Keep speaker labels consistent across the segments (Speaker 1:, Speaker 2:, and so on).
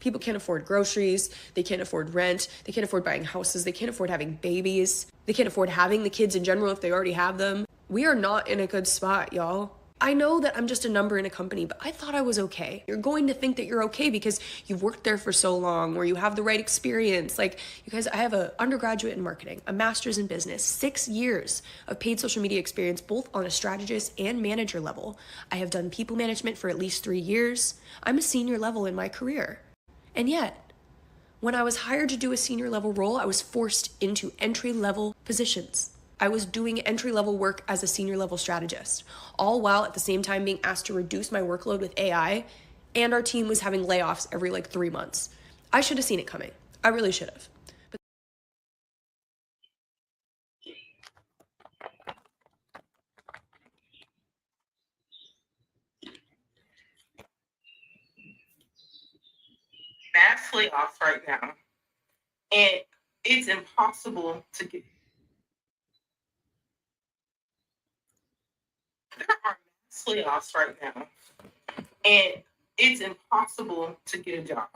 Speaker 1: People can't afford groceries, they can't afford rent, they can't afford buying houses, they can't afford having babies, they can't afford having the kids in general if they already have them. We are not in a good spot, y'all. I know that I'm just a number in a company, but I thought I was okay. You're going to think that you're okay because you've worked there for so long or you have the right experience. Like, you guys, I have an undergraduate in marketing, a master's in business, 6 years of paid social media experience, both on a strategist and manager level. I have done people management for at least 3 years. I'm a senior level in my career. And yet, when I was hired to do a senior level role, I was forced into entry level positions. I was doing entry level work as a senior level strategist, all while at the same time being asked to reduce my workload with AI, and our team was having layoffs every 3 months. I should have seen it coming. I really should have.
Speaker 2: Mass layoffs right now, and it's impossible to get. There are mass layoffs right now, and it's impossible to get a job.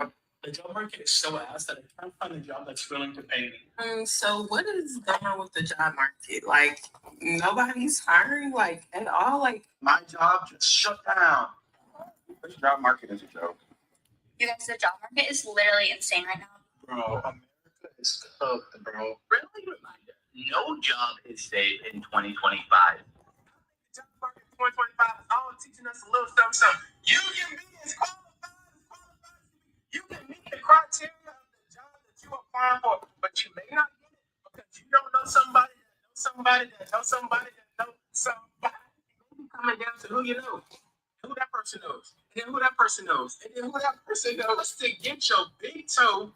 Speaker 3: The job market is so ass that I can't find a job that's willing to pay me.
Speaker 2: So what is going on with the job market? Like nobody's hiring, like at all. Like
Speaker 3: My job just shut down.
Speaker 4: The job market is a joke.
Speaker 5: You guys, the job market is literally insane right now.
Speaker 3: Bro, America is cooked, bro.
Speaker 6: Friendly reminder, no job is safe in 2025.
Speaker 3: Job market 2025 is all teaching us a little something. You can be as qualified as qualified. You can meet the criteria of the job that you applying for, but you may not get it because you don't know somebody that knows somebody that knows somebody that knows somebody. Maybe coming down to who you know, who that person knows, and then who that person knows, and then who that person knows to get your big toe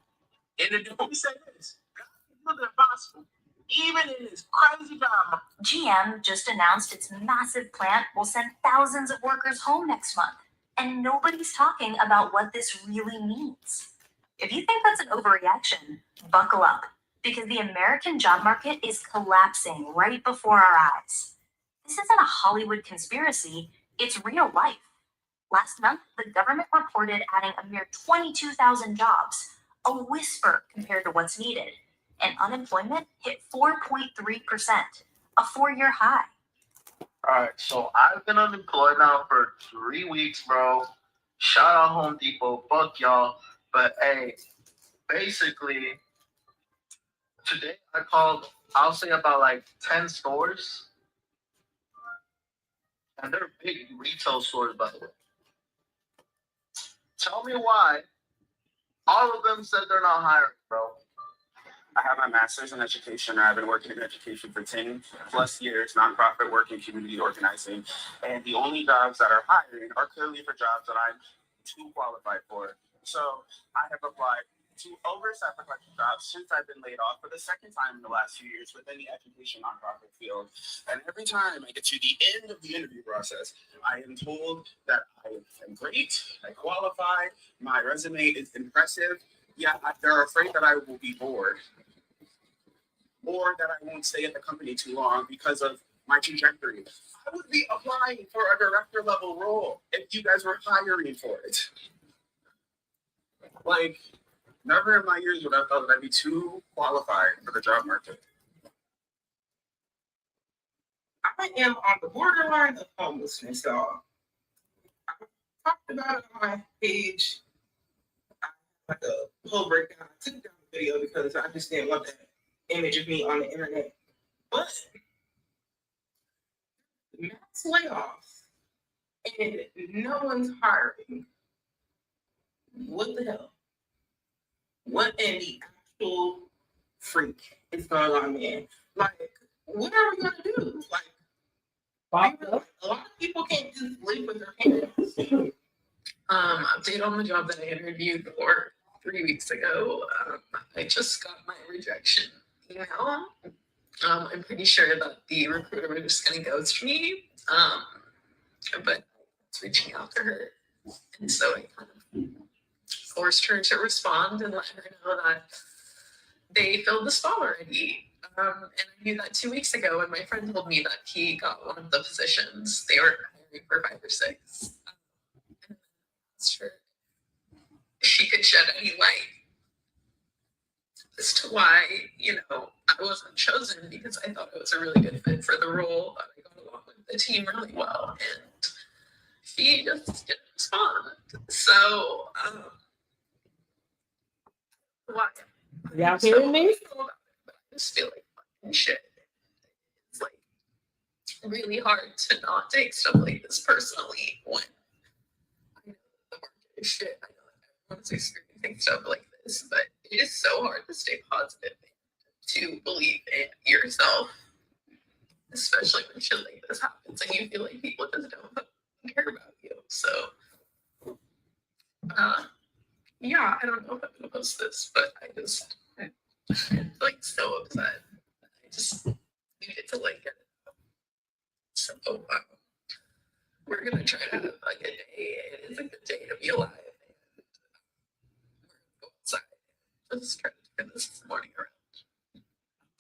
Speaker 3: in the door. We say this, God can do the impossible, even in this crazy job.
Speaker 5: GM just announced its massive plant will send thousands of workers home next month, and nobody's talking about what this really means. If you think that's an overreaction, buckle up, because the American job market is collapsing right before our eyes. This isn't a Hollywood conspiracy, it's real life. Last month, the government reported adding a mere 22,000 jobs, a whisper compared to what's needed, and unemployment hit 4.3%, a 4-year high.
Speaker 6: Alright, so I've been unemployed now for 3 weeks, bro. Shout out Home Depot, fuck y'all. But hey, basically, today I called, I'll say about 10 stores. And they're big retail stores, by the way. Tell me why all of them said they're not hiring, bro.
Speaker 4: I have my master's in education, and I've been working in education for 10 plus years, nonprofit work and community organizing. And the only jobs that are hiring are clearly for jobs that I'm too qualified for. So I have applied to over 700 jobs since I've been laid off for the second time in the last few years within the education nonprofit field. And every time I get to the end of the interview process, I am told that I am great, I qualify, my resume is impressive, yet they're afraid that I will be bored or that I won't stay at the company too long because of my trajectory. I would be applying for a director level role if you guys were hiring for it. Never in my years would I thought that I'd be too qualified for the job market.
Speaker 2: I am on the borderline of homelessness, y'all. I talked about it on my page. Like a whole breakdown. I took down the video because I just didn't want that image of me on the internet. But mass layoffs and no one's hiring. What the hell? What in the actual freak is going on, man? What are we gonna do? A lot of people can't just live with their parents.
Speaker 7: Update on the job that I interviewed for 3 weeks ago. I just got my rejection email. I'm pretty sure that the recruiter was just gonna ghost me. But it's reaching out to her. And so I kind of forced her to respond and let her know that they filled the spot already. And I knew that 2 weeks ago when my friend told me that he got one of the positions. They were hiring for 5 or 6. And I asked her if she could shed any light as to why, I wasn't chosen, because I thought I was a really good fit for the role. I got along with the team really well, and she just didn't respond. So, why?
Speaker 8: Y'all hearing me?
Speaker 7: I just feel like fucking shit. It's like really hard to not take stuff like this personally when I know the market is shit. I know that everyone's experiencing stuff like this, but it is so hard to stay positive and to believe in yourself, especially when shit like this happens and you feel like people just don't fucking care about you. So, yeah, I don't know if I'm gonna post this, but I'm like so upset. I just needed to like get it out. So we're gonna try to have like a day. It is a good day to be alive. And we're gonna go outside. Just try to turn this morning around.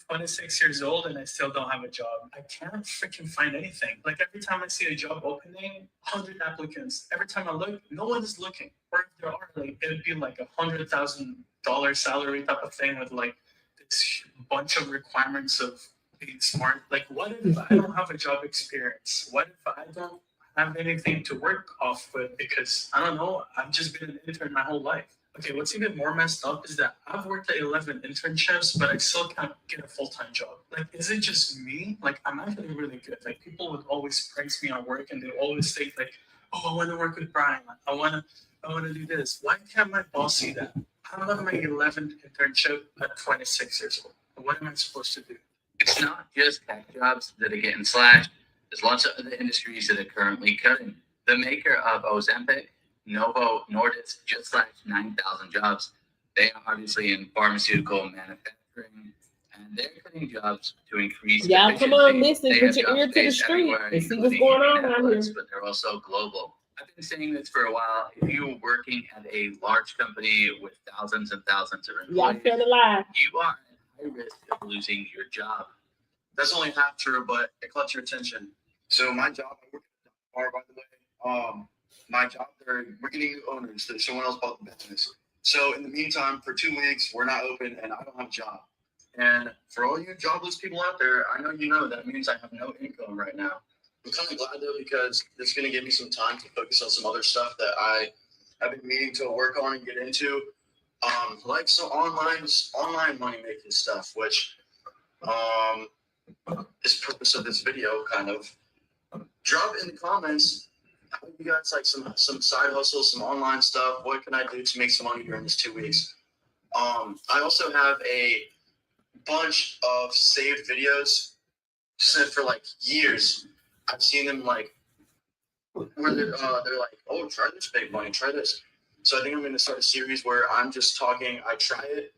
Speaker 3: 26 years old and I still don't have a job. I can't freaking find anything. Like every time I see a job opening, 100 applicants. Every time I look, no one is looking. Or if there are, like it'd be like $100,000 salary type of thing with like this bunch of requirements of being smart. Like what if I don't have a job experience? What if I don't have anything to work off with? Because I don't know, I've just been an intern my whole life. Okay, what's even more messed up is that I've worked at 11 internships, but I still can't get a full-time job. Like, is it just me? Like, I'm actually really good. Like, people would always praise me on work, and they always say, like, oh, I want to work with Brian. I want to do this. Why can't my boss see that? I'm on my 11th internship at 26 years old. What am I supposed to do?
Speaker 9: It's not just tech jobs that are getting slashed. There's lots of other industries that are currently cutting. The maker of Ozempic, Novo Nordisk, just slashed 9,000 jobs. They are obviously in pharmaceutical manufacturing, and they're cutting jobs to increase
Speaker 8: Y'all come on,
Speaker 9: efficiency.
Speaker 8: listen,
Speaker 9: They
Speaker 8: put
Speaker 9: have
Speaker 8: your ear
Speaker 9: jobs
Speaker 8: to the
Speaker 9: based
Speaker 8: street
Speaker 9: everywhere,
Speaker 8: and see what's
Speaker 9: including
Speaker 8: going on
Speaker 9: in
Speaker 8: around
Speaker 9: Netherlands,
Speaker 8: here.
Speaker 9: but they're also global. I've been saying this for a while. If you're working at a large company with thousands and thousands of
Speaker 8: Y'all
Speaker 9: employees,
Speaker 8: tell a lie.
Speaker 9: you are at high risk of losing your job.
Speaker 10: That's only half true, but it caught your attention. So my job, I work at the bar, by the way. My job, we're getting new owners. Someone else bought the business. So in the meantime, for 2 weeks, we're not open, and I don't have a job. And for all you jobless people out there, I know you know that means I have no income right now. I'm kind of glad though, because it's going to give me some time to focus on some other stuff that I've been meaning to work on and get into, like some online money making stuff, which is purpose of this video. Kind of drop in the comments how you guys like some side hustles, some online stuff. What can I do to make some money during this 2 weeks? I also have a bunch of saved videos sent for like years. I've seen them like where they're like, oh, try this big money, try this. So I think I'm going to start a series where I'm just talking. I try it,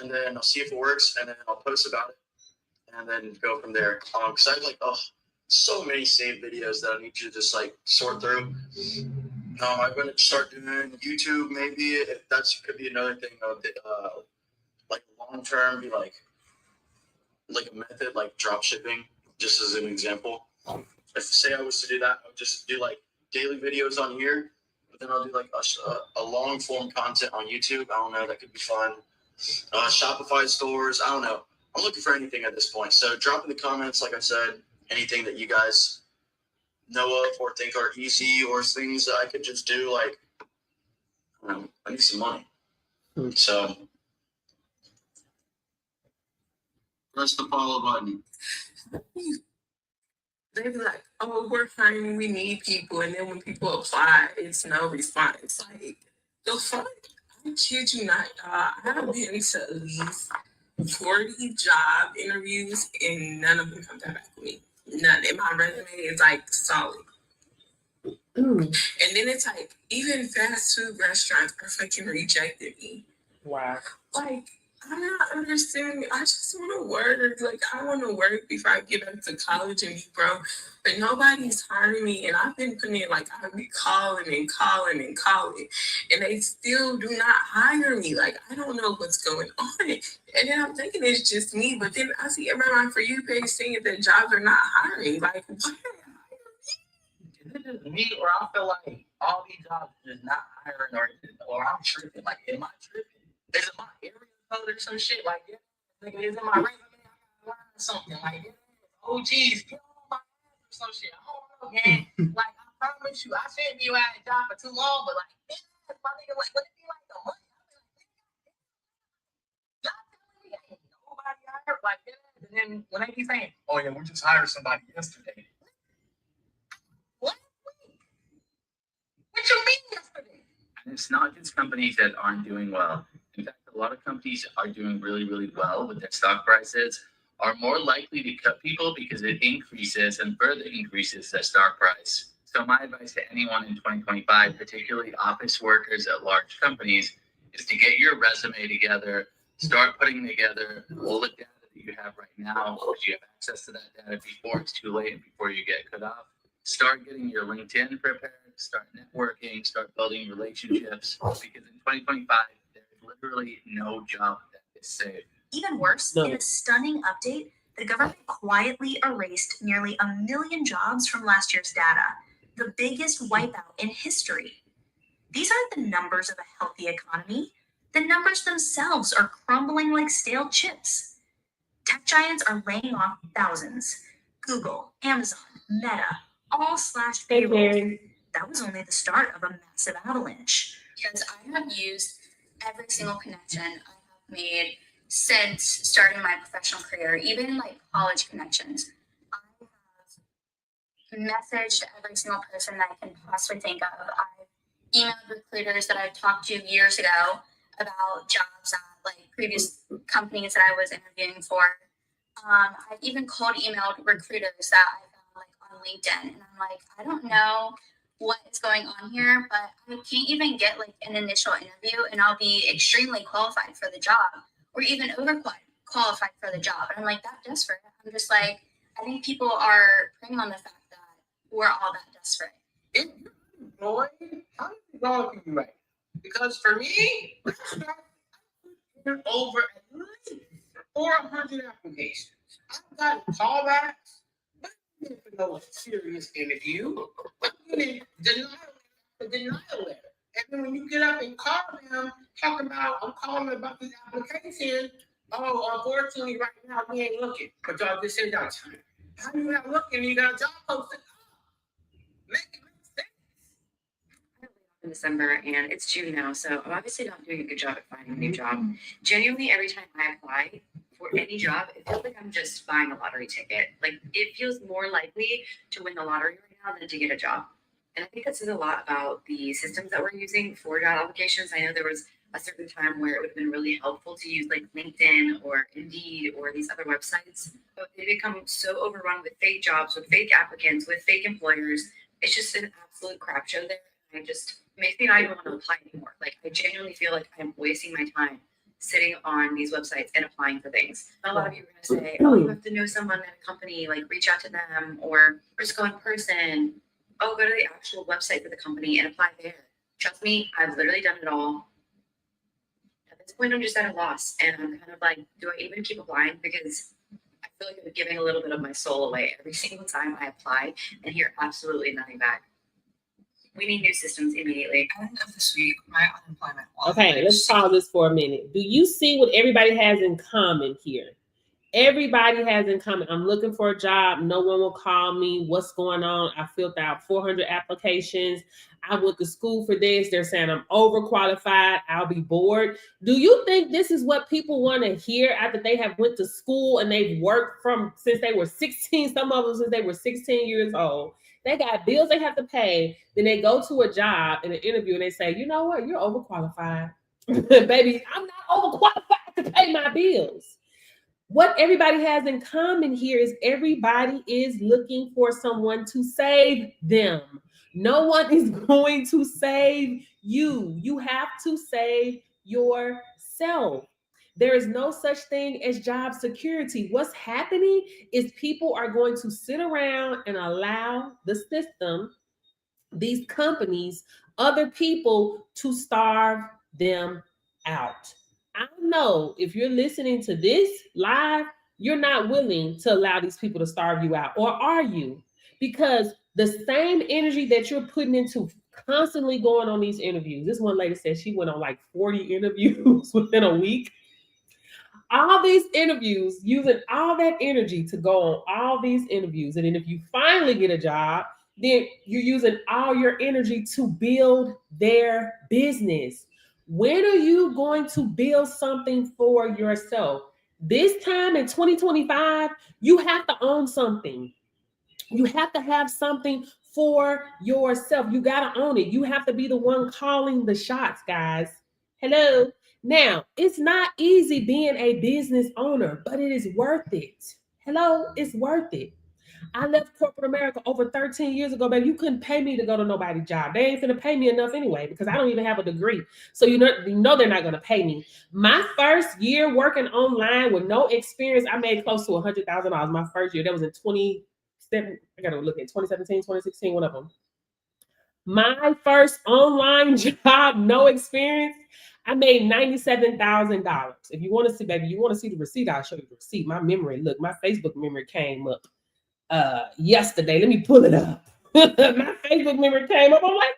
Speaker 10: and then I'll see if it works, and then I'll post about it, and then go from there. Because I have like so many saved videos that I need to just like sort through. I'm going to start doing YouTube maybe. If that's could be another thing of like long term, be like a method like drop shipping, just as an example. If say I was to do that, I would just do like daily videos on here, but then I'll do like a long form content on YouTube. I don't know, that could be fun. Shopify stores, I don't know. I'm looking for anything at this point. So drop in the comments, like I said, anything that you guys know of or think are easy, or things that I could just do. Like, I need some money. So press the follow button.
Speaker 7: They be like, oh, we're hiring, we need people. And then when people apply, it's no response. Like, the fuck? I kid you not, I have been to at least 40 job interviews and none of them come back with me. None. And my resume is like solid. And then it's like, even fast food restaurants are fucking rejected me.
Speaker 8: Wow.
Speaker 7: Like, I'm not understanding. I just want to work. Like, I want to work before I get back to college and be broke. But nobody's hiring me. And I've been putting in, like, I've been calling and calling and calling. And they still do not hire me. Like, I don't know what's going on. And then I'm thinking it's just me. But then I see everybody on my For You page saying that jobs are not hiring. Like, why?
Speaker 9: Is it just me, or I feel like all these jobs are just not hiring, or I'm tripping? Like, am I tripping? Is it my area code or some shit? Like, yeah, nigga, is it my resume? I gotta learn something. Like, yeah, oh, geez, get on my ass or some shit. I don't know, man. Like, I promise you, I shouldn't be at a job for too long, but like, yeah, my nigga, like, would it be like the money? Y'all telling me ain't nobody hired like that? And then when they be saying, oh, yeah, we just hired somebody yesterday. What? What you mean yesterday? And it's not just companies that aren't doing well. In fact, a lot of companies are doing really, really well with their stock prices, are more likely to cut people because it increases and further increases their stock price. So my advice to anyone in 2025, particularly office workers at large companies, is to get your resume together, start putting together all the data that you have right now, because you have access to that data before it's too late and before you get cut off. Start getting your LinkedIn prepared, start networking, start building relationships, because in 2025, there is literally no job that is safe.
Speaker 5: Even worse, in a stunning update, the government quietly erased nearly 1 million jobs from last year's data, the biggest wipeout in history. These aren't the numbers of a healthy economy. The numbers themselves are crumbling like stale chips. Tech giants are laying off thousands. Google, Amazon, Meta, all slashed payroll. That was only the start of a massive avalanche.
Speaker 11: Because I have used every single connection I have made since starting my professional career, even like college connections. I have messaged every single person that I can possibly think of. I've emailed recruiters that I've talked to years ago about jobs at like previous companies that I was interviewing for. I've even cold emailed recruiters that I found like on LinkedIn, and I'm like, I don't know what is going on here, but I can't even get like an initial interview and I'll be extremely qualified for the job, or even overqualified for the job. And I'm like that desperate. I'm just like, I think people are preying on the fact that we're all that desperate.
Speaker 2: Lloyd, how is it going for you right now? Because for me, over at least 400 applications. I've got callbacks, but I didn't know a serious interview. I'm getting denial letter. And then when you get up and call them, talking about, I'm calling about this application, oh, unfortunately, right now we ain't looking. But y'all just said y'all time. How you not looking? You got a job posted. Make it make sense.
Speaker 12: In December and it's June now, so I'm obviously not doing a good job at finding a new job. Genuinely, every time I apply for any job, it feels like I'm just buying a lottery ticket. Like, it feels more likely to win the lottery right now than to get a job. And I think that says a lot about the systems that we're using for job applications. I know there was a certain time where it would have been really helpful to use like LinkedIn or Indeed or these other websites, but they become so overrun with fake jobs, with fake applicants, with fake employers. It's just an absolute crap show there. And it just makes me not even want to apply anymore. Like, I genuinely feel like I'm wasting my time sitting on these websites and applying for things. A lot of you are going to say, oh, you have to know someone at a company, like reach out to them, or just go in person. Oh, go to the actual website for the company and apply there. Trust me, I've literally done it all. At this point, I'm just at a loss. And I'm kind of like, do I even keep applying? Because I feel like I'm giving a little bit of my soul away every single time I apply and hear absolutely nothing back. We need new systems immediately.
Speaker 7: End of this week, my unemployment.
Speaker 8: Okay, let's pause this for a minute. Do you see what everybody has in common here? Everybody has in common. I'm looking for a job. No one will call me. What's going on? I filled out 400 applications. I went to school for this. They're saying I'm overqualified. I'll be bored. Do you think this is what people want to hear after they have went to school and they've worked from since they were 16? Some of them since they were 16 years old. They got bills they have to pay. Then they go to a job in an interview and they say, you know what? You're overqualified. Baby, I'm not overqualified to pay my bills. What everybody has in common here is everybody is looking for someone to save them. No one is going to save you. You have to save yourself. There is no such thing as job security. What's happening is people are going to sit around and allow the system, these companies, other people to starve them out. I know if you're listening to this live, you're not willing to allow these people to starve you out, or are you? Because the same energy that you're putting into constantly going on these interviews. This one lady said she went on like 40 interviews within a week. All these interviews, using all that energy to go on all these interviews. And then if you finally get a job, then you're using all your energy to build their business. When are you going to build something for yourself? This time in 2025, you have to own something. You have to have something for yourself. You got to own it. You have to be the one calling the shots, guys. Hello. Now, it's not easy being a business owner, but it is worth it. Hello, it's worth it. I left corporate America over 13 years ago, baby. You couldn't pay me to go to nobody's job. They ain't finna pay me enough anyway because I don't even have a degree. So you know they're not gonna pay me. My first year working online with no experience, I made close to $100,000 my first year. That was in 2017. I gotta look at 2017, 2016, one of them. My first online job, no experience, I made $97,000. If you want to see, baby, you want to see the receipt, I'll show you the receipt. My memory, look, my Facebook memory came up yesterday. Let me pull it up. My Facebook memory came up. I'm like,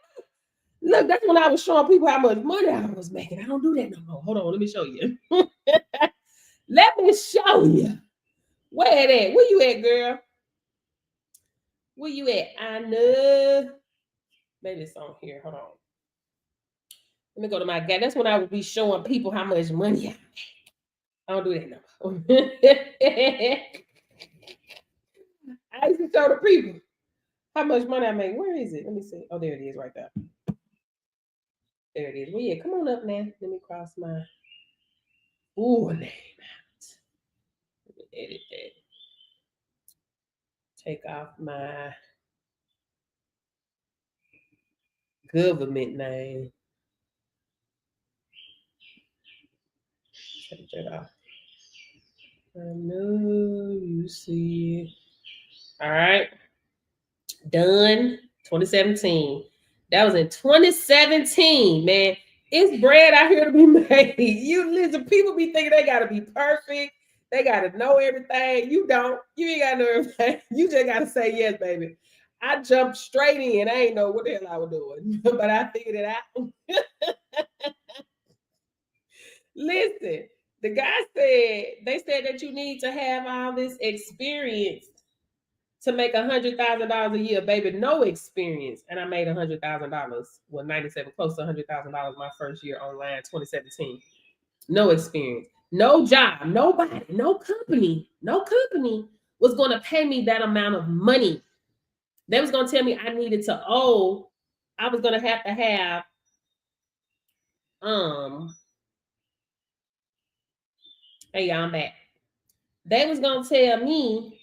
Speaker 8: look, that's when I was showing people how much money I was making. I don't do that no more. Hold on, let me show you. Let me show you. Where it at? Where you at, girl? Where you at? I know. Maybe it's on here. Hold on. Let me go to my guy. That's when I would be showing people how much money I make. I don't do that no more. I used to show the people how much money I make. Where is it? Let me see. Oh, there it is right there. There it is. Well, yeah, come on up now. Let me cross my name out. Let me edit that. Take off my government name. Take that off. I know you see it. All right. Done. 2017. That was in 2017, man. It's bread out here to be made. You listen, people be thinking they gotta be perfect. They gotta know everything. You don't. You ain't gotta know everything. You just gotta say yes, baby. I jumped straight in. I ain't know what the hell I was doing, but I figured it out. Listen, the guy said, they said that you need to have all this experience to make $100,000 a year, baby. No experience. And I made $100,000. Well, 97, close to $100,000 my first year online, 2017. No experience, no job, nobody, no company was going to pay me that amount of money. They was going to tell me I needed to owe, I was going to have, hey, y'all, I'm back. They was going to tell me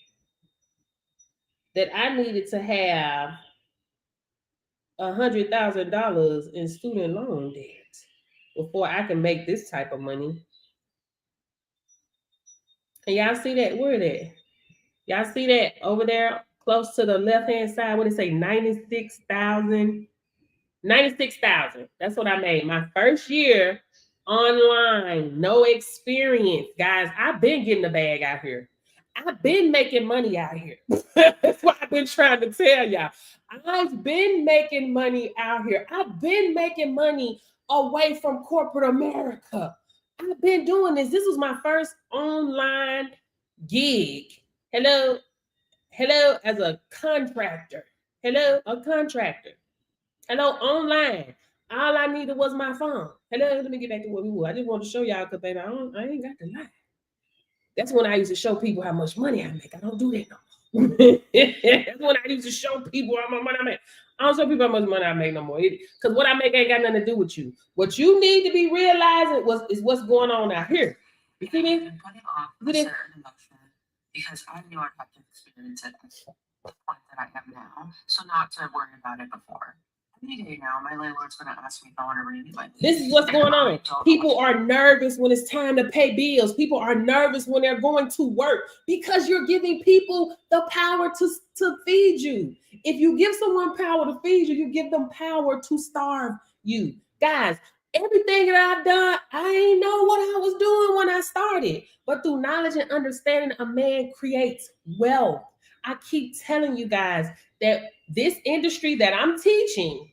Speaker 8: that I needed to have $100,000 in student loan debt before I can make this type of money. And y'all see that? Where that? Y'all see that over there close to the left-hand side? What did it say? 96,000. 96,000. That's what I made my first year online. No experience, guys. I've been getting the bag out here. I've been making money out here. That's what I've been trying to tell y'all. I've been making money out here. I've been making money away from corporate America. I've been doing this. This was my first online gig. Hello, as a contractor. Hello, a contractor. Hello, online. All I needed was my phone. Hello, let me get back to what we were. I just wanted to show y'all because, baby, I ain't got to lie. That's when I used to show people how much money I make. I don't do that no more. That's when I used to show people how much money I make. I don't show people how much money I make no more. Because what I make ain't got nothing to do with you. What you need to be realizing is what's going on out here. You see me?
Speaker 13: I've been putting off a certain emotion because I knew I'd have to experience it at the point that I am now. So not to worry about it before. I any day now, my landlord's going to ask me if I want to renew my lease.
Speaker 8: This is what's
Speaker 13: And
Speaker 8: going
Speaker 13: I
Speaker 8: on.
Speaker 13: don't
Speaker 8: People
Speaker 13: want
Speaker 8: are nervous when it's time to pay bills. People are nervous when they're going to work because you're giving people the power to feed you. If you give someone power to feed you, you give them power to starve you. Guys, everything that I've done, I ain't know what I was doing when I started. But through knowledge and understanding, a man creates wealth. I keep telling you guys that this industry that I'm teaching,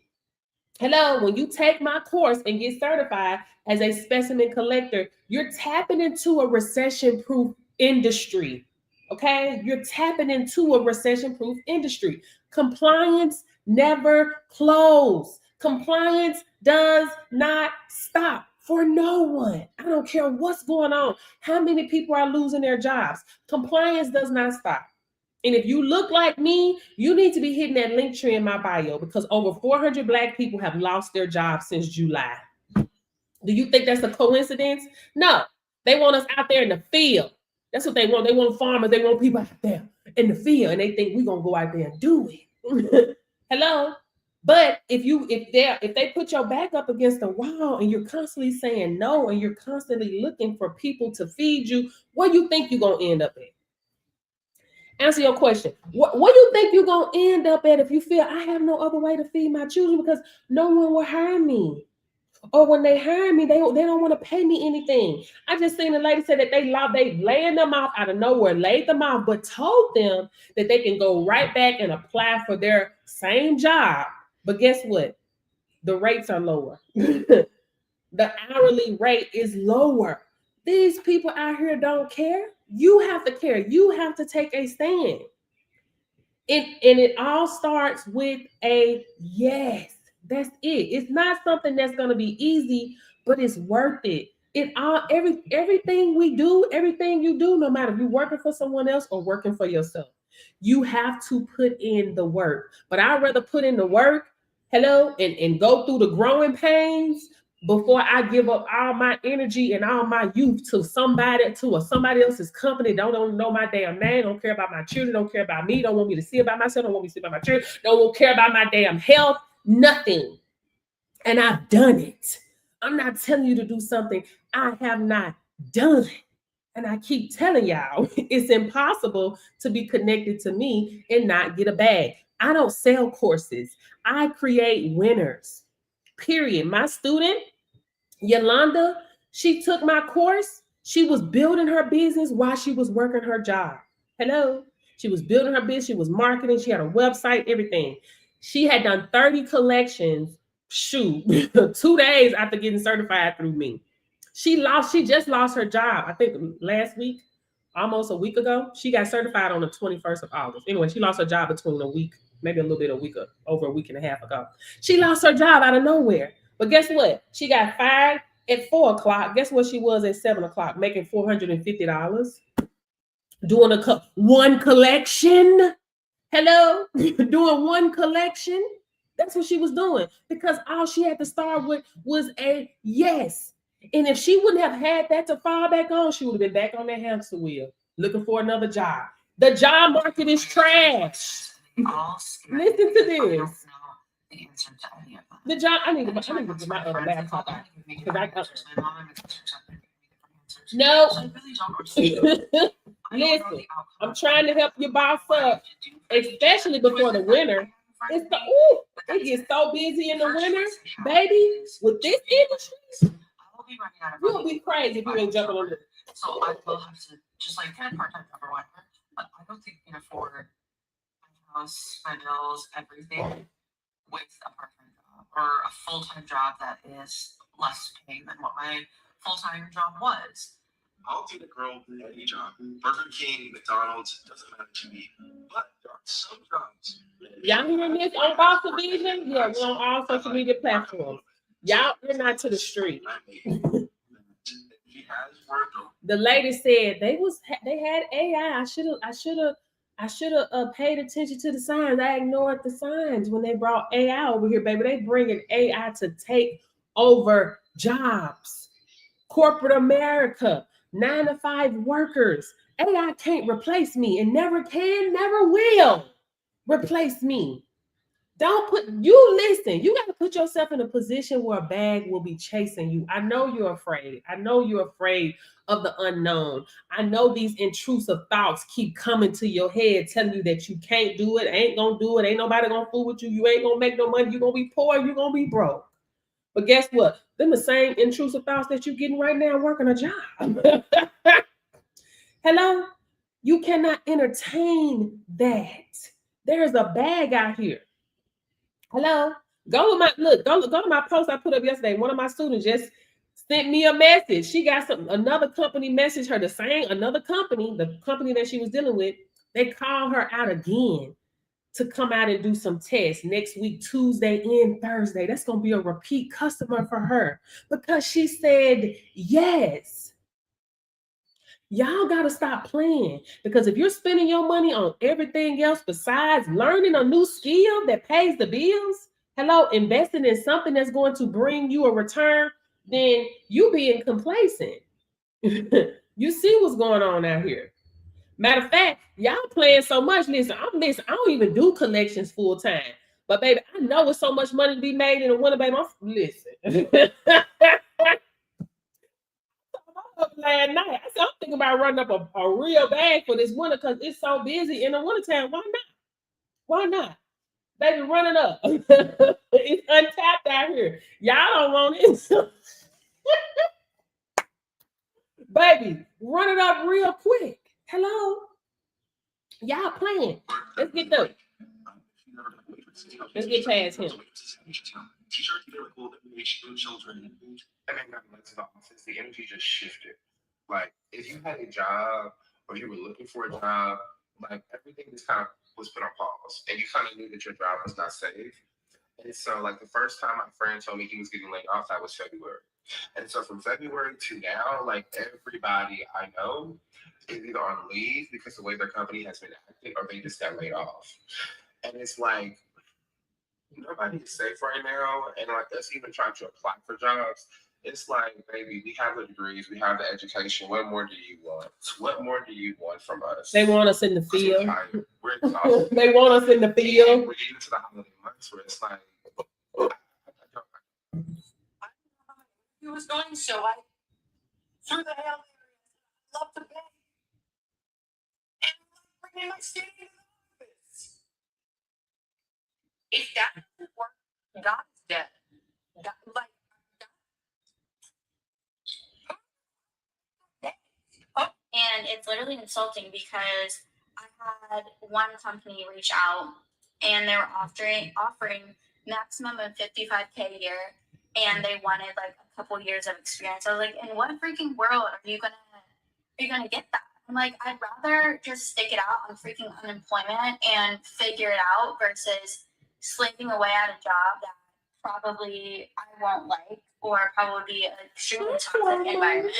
Speaker 8: hello, when you take my course and get certified as a specimen collector, you're tapping into a recession-proof industry. Okay? You're tapping into a recession-proof industry. Compliance never closes. Compliance does not stop for no one. I don't care what's going on, how many people are losing their jobs. Compliance does not stop. And if you look like me, you need to be hitting that link tree in my bio because over 400 Black people have lost their jobs since July. Do you think that's a coincidence? No. They want us out there in the field. That's what they want. They want farmers. They want people out there in the field. And they think we're going to go out there and do it. Hello? But if they put your back up against the wall and you're constantly saying no and you're constantly looking for people to feed you, where do you think you're going to end up at? Answer your question. What do you think you're going to end up at if you feel I have no other way to feed my children because no one will hire me? Or when they hire me, they don't want to pay me anything. I just seen a lady say that they laying them off out of nowhere, laid them off, but told them that they can go right back and apply for their same job. But guess what? The rates are lower. The hourly rate is lower. These people out here don't care. You have to care. You have to take a stand. And it all starts with a yes. That's it. It's not something that's going to be easy, but it's worth it. Everything we do, everything you do, no matter if you're working for someone else or working for yourself, you have to put in the work. But I'd rather put in the work, and go through the growing pains before I give up all my energy and all my youth to somebody else's company. Don't know my damn name, don't care about my children, don't care about me, don't want me to see about myself, don't want me to see about my children, don't care about my damn health, nothing. And I've done it. I'm not telling you to do something I have not done. And I keep telling y'all, it's impossible to be connected to me and not get a bag. I don't sell courses. I create winners, period. My student, Yolanda, she took my course. She was building her business while she was working her job. Hello? She was building her business. She was marketing. She had a website, everything. She had done 30 collections, 2 days after getting certified through me. She just lost her job, I think last week, almost a week ago. She got certified on the 21st of August. Anyway, she lost her job between a week, maybe over a week and a half ago. She lost her job out of nowhere. But guess what? She got fired at 4 o'clock. Guess what she was at 7 o'clock? Making $450. Doing one collection. Hello? Doing one collection. That's what she was doing. Because all she had to start with was a yes. And if she wouldn't have had that to fall back on, she would have been back on that hamster wheel, looking for another job. The job market is trash. Listen to this. The job, I need to get my other laptop out. No. Listen, I'm trying to help your boss up, especially before the winter. It gets so busy in the winter, baby. With this industry, you'll be crazy if you ain't jumping on it.
Speaker 13: So I will have to just like kind of part-time job or whatever. But I don't think I can afford my house, my bills, everything with a part-time job or a full-time job that is less paying than what my full-time job was.
Speaker 10: I'll do the girl any job. Burger King, McDonald's, doesn't matter to me. But there are some jobs.
Speaker 8: Y'all hearing this on Boss Division? Yeah, we're on all social media platforms. Y'all, we're not to the street. The lady said they had AI. I should have paid attention to the signs. I ignored the signs when they brought AI over here, baby. They bringing AI to take over jobs. Corporate America, 9-to-5 workers. AI can't replace me and never can, never will replace me. You got to put yourself in a position where a bag will be chasing you. I know you're afraid. I know you're afraid of the unknown. I know these intrusive thoughts keep coming to your head, telling you that you can't do it, ain't gonna do it, ain't nobody gonna fool with you, you ain't gonna make no money, you're gonna be poor, you're gonna be broke. But guess what? Them the same intrusive thoughts that you're getting right now working a job. Hello? You cannot entertain that. There's a bag out here. Hello? Go to my post I put up yesterday. One of my students just sent me a message. She got another company messaged her, another company, the company that she was dealing with, they called her out again to come out and do some tests next week, Tuesday and Thursday. That's going to be a repeat customer for her because she said yes. Y'all got to stop playing, because if you're spending your money on everything else besides learning a new skill that pays the bills, investing in something that's going to bring you a return, then you being complacent. You see what's going on out here. Matter of fact, y'all playing so much. Listen, I don't even do collections full time. But baby, I know it's so much money to be made in a winter, baby. Listen. Last night, I said, I'm thinking about running up a real bag for this winter because it's so busy in the wintertime. Why not? Why not? Baby, run it up. It's untapped out here. Y'all don't want it. Baby, run it up real quick. Hello? Y'all playing. Let's get through. Let's get past him.
Speaker 3: Teacher, children. And then went to the office, the energy just shifted. Like, if you had a job or you were looking for a job, like, everything just kind of was put on pause. And you kind of knew that your job was not safe. And so, like, the first time my friend told me he was getting laid off, that was February. And so from February to now, like, everybody I know is either on leave because the way their company has been acting, or they just got laid off. And it's like, nobody is safe right now. And like us even trying to apply for jobs, it's like, baby, we have the degrees, we have the education. What more do you want? What more do you want from us?
Speaker 8: They want us in the field.
Speaker 3: We're exhausted.
Speaker 8: They want us in the field.
Speaker 3: And we're getting to the holiday months where it's like,
Speaker 14: He was going, so I threw the hell there. Love the bed. And I'm bringing my state in the office. If that doesn't work, God's dead.
Speaker 11: And it's literally insulting because I had one company reach out and they were offering maximum of $55K a year, and they wanted like a couple years of experience. I was like, in what freaking world are you gonna get that? I'm like, I'd rather just stick it out on freaking unemployment and figure it out versus slaving away at a job that probably I won't like, or probably be an extremely toxic environment.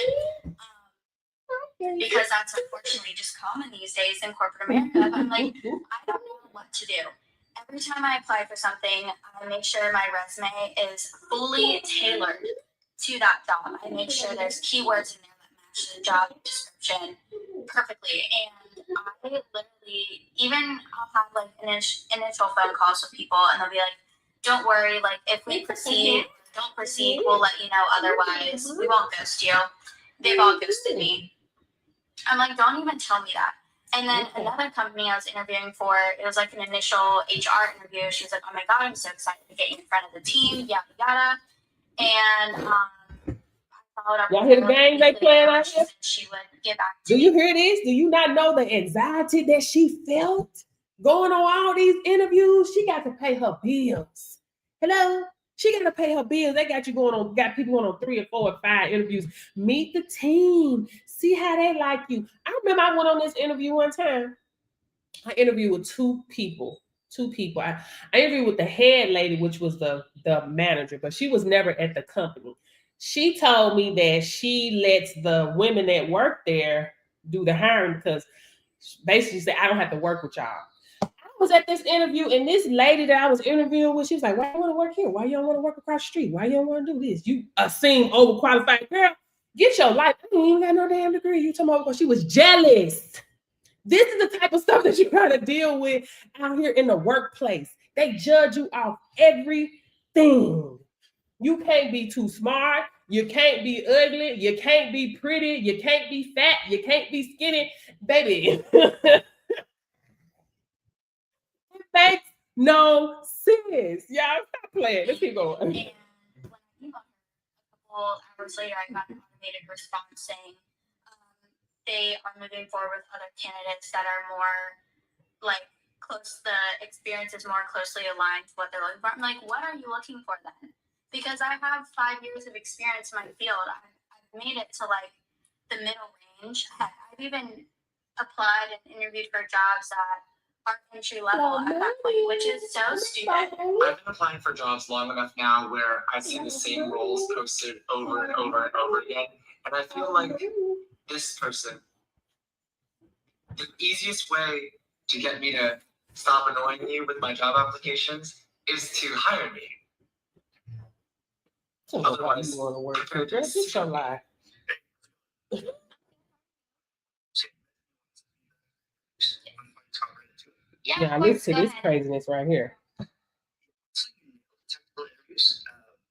Speaker 11: Because that's unfortunately just common these days in corporate America. I'm like, I don't know what to do. Every time I apply for something, I make sure my resume is fully tailored to that job. I make sure there's keywords in there that match the job description perfectly. And I literally, even I'll have like initial phone calls with people, and they'll be like, don't worry, like if we don't proceed, we'll let you know otherwise. We won't ghost you. They've all ghosted me. I'm like, don't even tell me that. And then another company I was interviewing for, it was like an initial HR interview. She was like, oh my God, I'm so excited to get you in front of the team, yada, yada. And I followed up.
Speaker 8: Y'all hear the game they playing out here?
Speaker 11: She would get back to
Speaker 8: Do you hear this? Do you not know the anxiety that she felt going on all these interviews? She got to pay her bills. Hello? She got to pay her bills. They got people going on 3 or 4 or 5 interviews. Meet the team. See how they like you. I remember I went on this interview one time. I interviewed with 2 people. I interviewed with the head lady, which was the manager, but she was never at the company. She told me that she lets the women that work there do the hiring because basically she said, I don't have to work with y'all. I was at this interview, and this lady that I was interviewing with, she was like, why you want to work here? Why you don't want to work across the street? Why you don't want to do this? You seem overqualified. Girl, get your life. I ain't even got no damn degree. You talking about because she was jealous. This is the type of stuff that you gotta deal with out here in the workplace. They judge you off everything. You can't be too smart. You can't be ugly. You can't be pretty. You can't be fat. You can't be skinny. Baby, it makes no sense. Y'all stop playing. Let's keep going.
Speaker 11: And when I emailed her a couple hours later, I got an automated response saying they are moving forward with other candidates that are more like close. The experience is more closely aligned to what they're looking for. I'm like, what are you looking for then? Because I have 5 years of experience in my field. I've made it to like the middle range. Heck, I've even applied and interviewed for jobs that are entry level at that point, which is so stupid.
Speaker 3: I've been applying for jobs long enough now where I see the same roles posted over and over and over again. And I feel like this person, the easiest way to get me to stop annoying you with my job applications is to hire me.
Speaker 8: Otherwise, you want to work for just your life. Yeah, listen to this craziness right here.
Speaker 10: Technical interviews,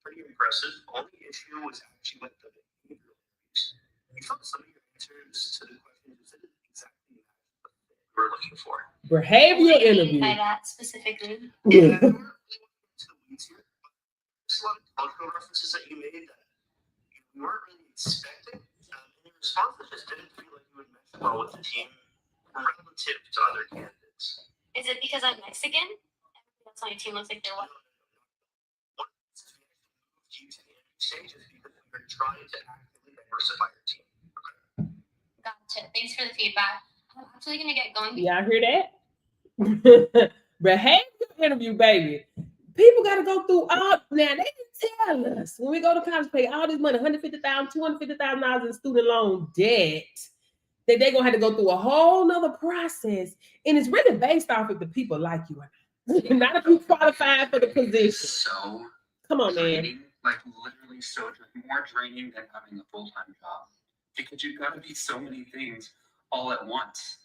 Speaker 10: pretty impressive. Only issue was actually with the behavioral interviews. You felt some of your answers to the questions didn't exactly match what you were looking for.
Speaker 8: Behavioral
Speaker 11: What do you mean
Speaker 8: interview.
Speaker 11: by that specifically?
Speaker 10: Yeah, we weren't really into the weeds here, but there's a lot of cultural references that you made that we weren't really expecting. And your responses just didn't feel like you would mesh well with the team relative to other candidates.
Speaker 11: Is it because I'm Mexican? Everybody else on your team looks like they're white.
Speaker 10: One of the reasons we actually moved you to the interview stage is because we were trying to actively diversify your team.
Speaker 11: Gotcha. Thanks for the feedback. I'm actually gonna get going.
Speaker 8: Y'all hear that? Behavioral interview, baby. People got to go through all. Now, they can tell us when we go to college, pay all this money, $150,000, $250,000 in student loan debt, that they're going to have to go through a whole nother process. And it's really based off if the people like you or not. Not if you qualify for the position.
Speaker 15: So
Speaker 8: Come on, man.
Speaker 15: draining, like literally so more draining than having a full-time job. Because you've got to be so many things all at once.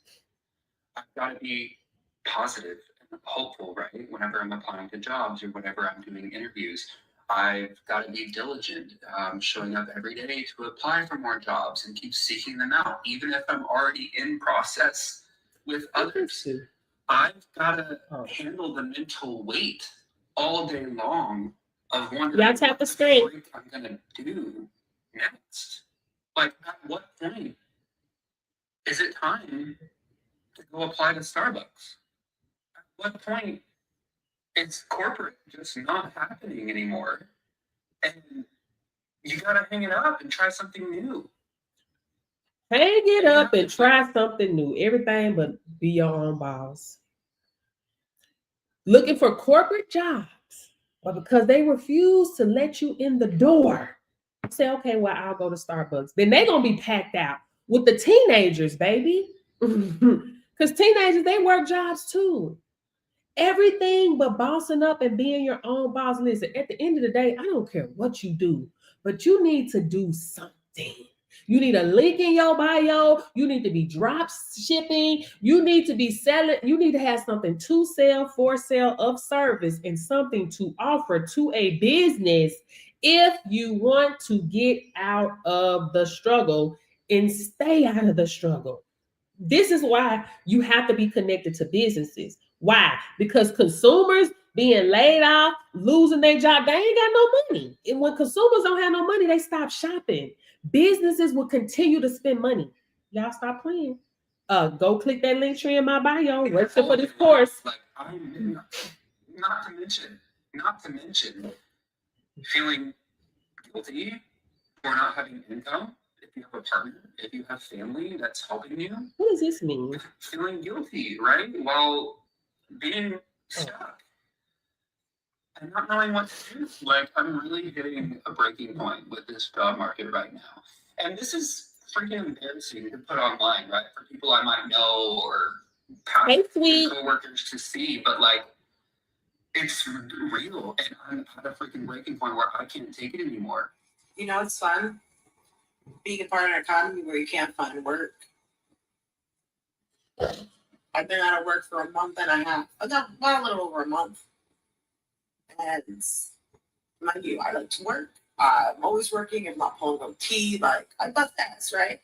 Speaker 15: I've got to be positive and hopeful, right? Whenever I'm applying to jobs or whenever I'm doing interviews, I've got to be diligent, showing up every day to apply for more jobs and keep seeking them out, even if I'm already in process with others. I've got to handle the mental weight all day long of wondering
Speaker 8: Y'all tap
Speaker 15: what
Speaker 8: the
Speaker 15: the
Speaker 8: screen.
Speaker 15: freak I'm gonna do next. Like, at what point is it time to go apply to Starbucks? At what point is corporate just not happening anymore? And you gotta hang it up and try something new.
Speaker 8: Hang it up and try something new. Everything but be your own boss. Looking for corporate jobs, but because they refuse to let you in the door, say, okay, well, I'll go to Starbucks. Then they're going to be packed out with the teenagers, baby. Because teenagers, they work jobs too. Everything but bossing up and being your own boss. Listen, at the end of the day, I don't care what you do, but you need to do something. You need a link in your bio. You need to be drop shipping. You need to be selling. You need to have something to sell, for sale, of service, and something to offer to a business if you want to get out of the struggle and stay out of the struggle. This is why you have to be connected to businesses. Why? Because consumers being laid off, losing their job, they ain't got no money. And when consumers don't have no money, they stop shopping. Businesses will continue to spend money. Y'all stop playing. Go click that link tree in my bio. Register for this course.
Speaker 15: Like, I'm not to mention feeling guilty for not having income. If you have a partner, if you have family that's helping you.
Speaker 8: What does this mean?
Speaker 15: Feeling guilty, right? While being stuck and not knowing what to do. Like, I'm really hitting a breaking point with this job market right now. And this is freaking embarrassing to put online, right? For people I might know or past coworkers to see, but like, it's real, and I'm at a freaking breaking point where I can't take it anymore.
Speaker 2: You know, it's fun being a part of an economy where you can't find work. I've been out of work for a month and a half. About a little over a month. And mind you, I like to work. I'm always working. If not pulling OT, like I got that, right?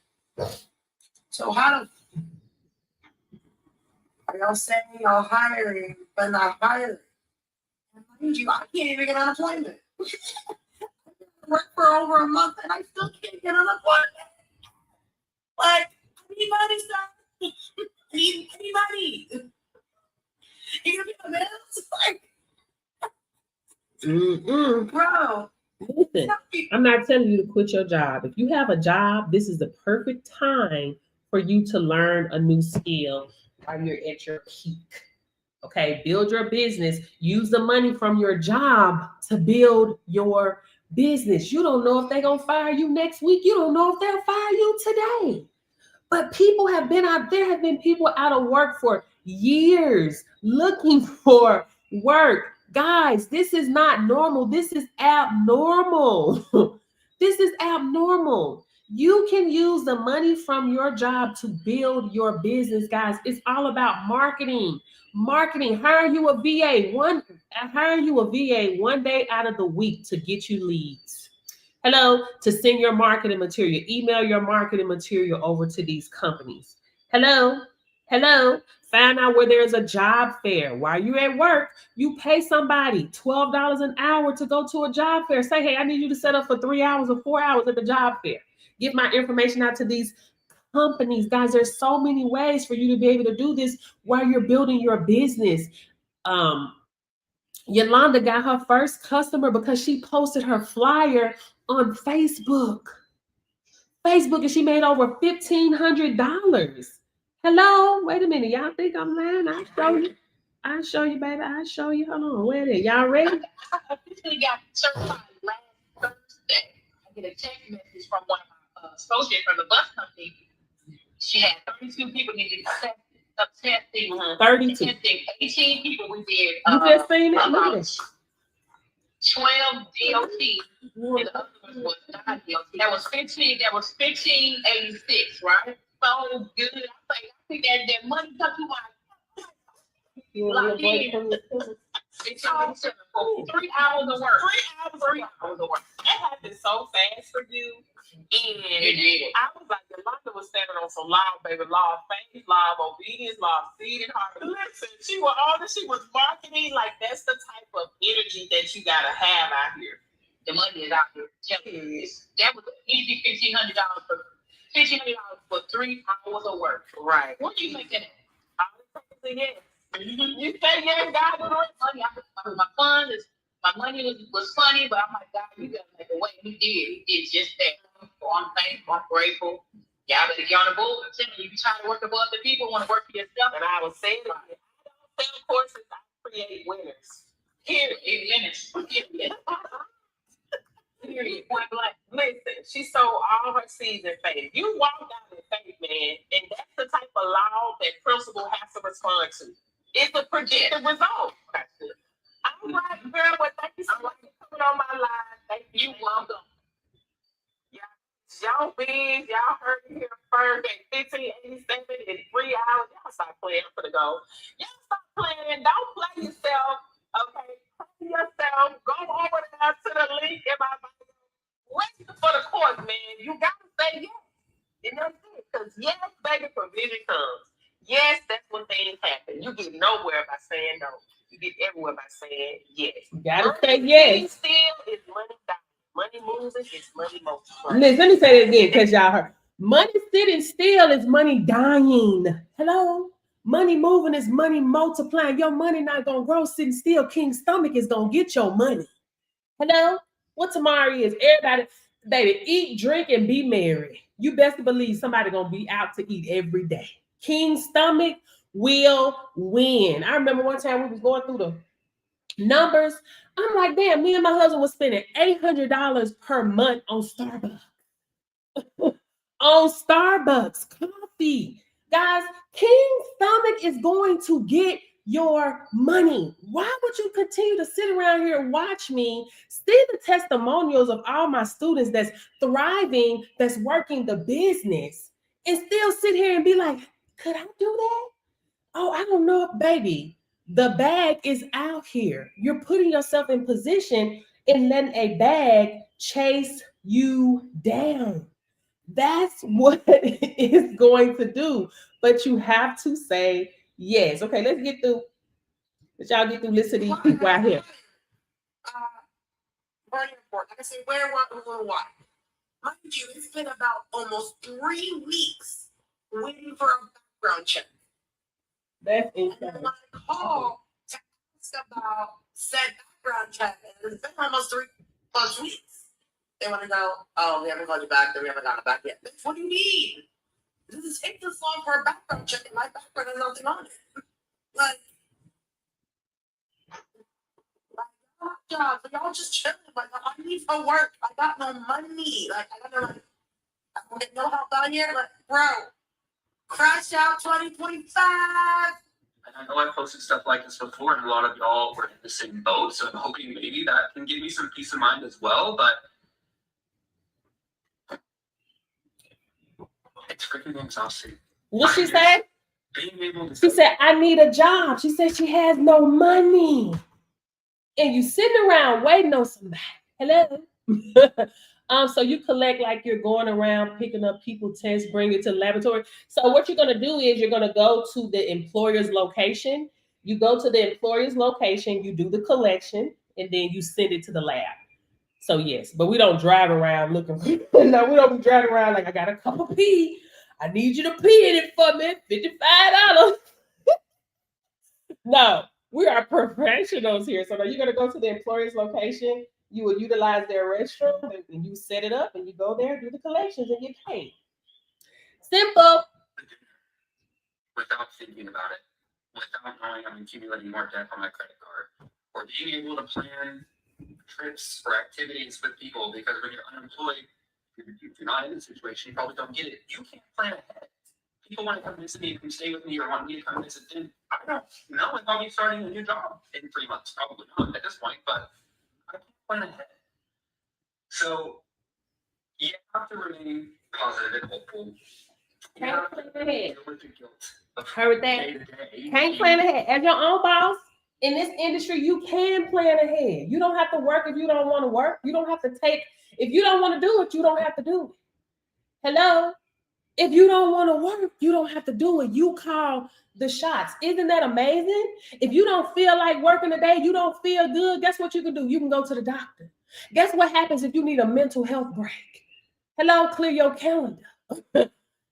Speaker 2: So how do are y'all saying y'all hiring but not hiring? And mind you, I can't even get unemployment. I work for over a month and I still can't get unemployment. Like, I need money, sir. I need money. You gonna pay the bills? Like, bro.
Speaker 8: Listen, I'm not telling you to quit your job. If you have a job, this is the perfect time for you to learn a new skill while you're at your peak. Okay, build your business. Use the money from your job to build your business. You don't know if they're gonna fire you next week. You don't know if they'll fire you today. But people have been out there, have been people out of work for years looking for work. Guys, this is not normal. This is abnormal. This is abnormal. You can use the money from your job to build your business, guys. It's all about marketing. Marketing. Hire you a VA one day out of the week to get you leads. Hello, to send your marketing material. Email your marketing material over to these companies. Hello. Find out where there's a job fair. While you're at work, you pay somebody $12 an hour to go to a job fair. Say, hey, I need you to set up for 3 hours or 4 hours at the job fair. Get my information out to these companies. Guys, there's so many ways for you to be able to do this while you're building your business. Yolanda got her first customer because she posted her flyer on Facebook, and she made over $1,500. Hello, wait a minute. Y'all think I'm lying? I'll show you, baby. I'll show you. Hold on, wait a minute. Y'all ready?
Speaker 2: I officially got certified last Thursday. I get a text message from one of my associates from the bus company. She had 32 people needed testing.
Speaker 8: 32.
Speaker 2: Testing 18 people. We did.
Speaker 8: You just seen it? Look at
Speaker 2: about
Speaker 8: this.
Speaker 2: 12 DOT. And the other one was not DOT. That was 1586, right? So good. I think that money comes to my locked in. It's all 3 hours of work. 3 hours of work.
Speaker 16: That happened so fast for you. And
Speaker 2: It did.
Speaker 16: I was like, Yolanda was standing on some law, baby, law of faith, law of obedience, law of seed and harvest. Listen, she was marketing like that's the type of energy that you gotta have out here.
Speaker 2: The money is out there. That was easy $1,500 for 3 hours of work.
Speaker 16: Right.
Speaker 2: What do you make that?
Speaker 16: Yes.
Speaker 2: Mm-hmm.
Speaker 16: You say yes, God will do it.
Speaker 2: My money was funny, but I'm like, God, you gotta make a way. He did just that. So I'm thankful, I'm grateful. Y'all better get on the board. You be trying to work above the people, want to work for yourself.
Speaker 16: And I was saying it. I don't sell courses, I create winners.
Speaker 2: Period. Winners. Period. Point blank.
Speaker 16: Listen, she sold all her seeds in faith. You walked out in faith, man, and that's the type of law that principal has to respond to. It's a predicted result. All right, girl, well, thank you so much for coming on my line. Thank you.
Speaker 2: You welcome.
Speaker 16: Y'all big, y'all heard it here first at 1587 in 3 hours. Y'all stop playing. I'm gonna go. Y'all stop playing. Don't play yourself. Okay, play yourself. Go over there to the link in my bio. Wait for the course, man. You gotta say yes. And that's it. Because yes, baby, provision comes. Yes, that's when things happen. You get nowhere by saying no. You get everywhere by saying yes.
Speaker 8: You gotta say yes.
Speaker 16: Still is money down. Money moving is money multiplying.
Speaker 8: Listen, let me say it again because y'all heard. Money sitting still is money dying. Hello? Money moving is money multiplying. Your money not gonna grow sitting still. King's stomach is gonna get your money. Hello? What tomorrow is? Everybody, baby, eat, drink, and be merry. You best believe somebody gonna be out to eat every day. King's stomach will win. I remember one time we was going through the numbers. I'm like, damn, me and my husband was spending $800 per month on Starbucks. On Starbucks coffee. Guys, King's stomach is going to get your money. Why would you continue to sit around here and watch me see the testimonials of all my students that's thriving, that's working the business, and still sit here and be like, Could I do that? Oh, I don't know, baby. The bag is out here. You're putting yourself in position and letting a bag chase you down. That's what it's going to do. But you have to say yes. Okay, let's get through. Let y'all get through listening to these people out here.
Speaker 16: Very important. Like I said, where, what, who, why. Mind you, it's been about almost 3 weeks waiting for a background check.
Speaker 8: That's
Speaker 16: And
Speaker 8: insane.
Speaker 16: when I call to ask about said background check, and it's been almost 3+ weeks. They want to know, oh, we haven't called you back, then we haven't gotten it back yet. Bitch, what do you need? Does it take this long for a background check? And my background has nothing on it. Like jobs, like, y'all just chilling. Like, I need to work. I got no money. Like, I don't get no help out here. Like, bro, crash out 2025.
Speaker 15: And I know I posted stuff like this before, and a lot of y'all were in the same boat, so I'm hoping maybe that can give me some peace of mind as well, but it's freaking exhausting.
Speaker 8: What she said?
Speaker 15: Being able to
Speaker 8: She said, I need a job. She said she has no money. And you sitting around waiting on somebody. Hello. So you collect like you're going around picking up people tests, bring it to the laboratory. So what you're gonna do is you're gonna go to the employer's location. You go to the employer's location, you do the collection, and then you send it to the lab. So yes, but we don't drive around looking for no, we don't be driving around like I got a cup of pee. I need you to pee in it for me, $55. No. We are professionals here. So now you're going to go to the employer's location. You will utilize their restroom and you set it up and you go there, do the collections and get paid. Simple.
Speaker 15: Without thinking about it, without knowing I'm accumulating more debt on my credit card, or being able to plan trips or activities with people, because when you're unemployed, if you're not in the situation, you probably don't get it. You can't plan ahead. People want to come visit me, come stay with me, or want me to come visit them. I don't know if I'll be starting a new job in 3 months. Probably not at this point, but I can't plan ahead. So you have to remain positive and hopeful. You have to deal with the guilt of
Speaker 8: Heard that?
Speaker 15: day to day.
Speaker 8: Can't plan ahead. As your own boss in this industry, you can plan ahead. You don't have to work if you don't want to work. You don't have to take, if you don't want to do it, you don't have to do it. Hello? If you don't want to work, you don't have to do it. You call the shots. Isn't that amazing? If you don't feel like working today, you don't feel good, guess what you can do? You can go to the doctor. Guess what happens if you need a mental health break? Hello, clear your calendar.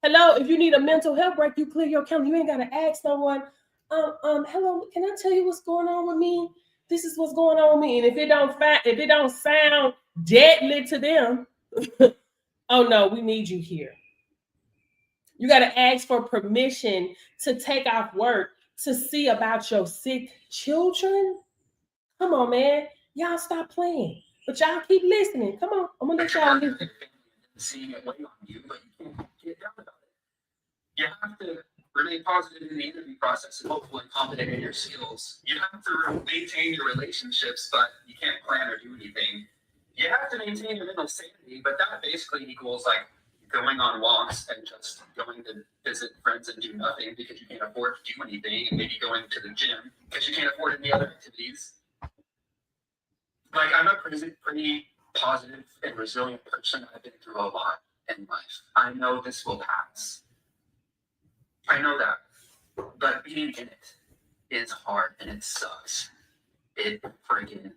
Speaker 8: Hello, if you need a mental health break, you clear your calendar. You ain't got to ask someone, hello, can I tell you what's going on with me? This is what's going on with me. And if it don't sound deadly to them, oh no, we need you here. You got to ask for permission to take off work to see about your sick children. Come on, man. Y'all stop playing. But y'all keep listening. Come on. I'm going to let y'all listen.
Speaker 15: Seeing it weigh on you, but you can't get down about it. You have to remain positive in the interview process and hopeful and confident in your skills. You have to maintain your relationships, but you can't plan or do anything. You have to maintain your mental sanity, but that basically equals like going on walks and just going to visit friends and do nothing because you can't afford to do anything, and maybe going to the gym because you can't afford any other activities. Like, I'm a pretty positive and resilient person. I've been through a lot in life. I know this will pass. I know that. But being in it is hard and it sucks. It friggin'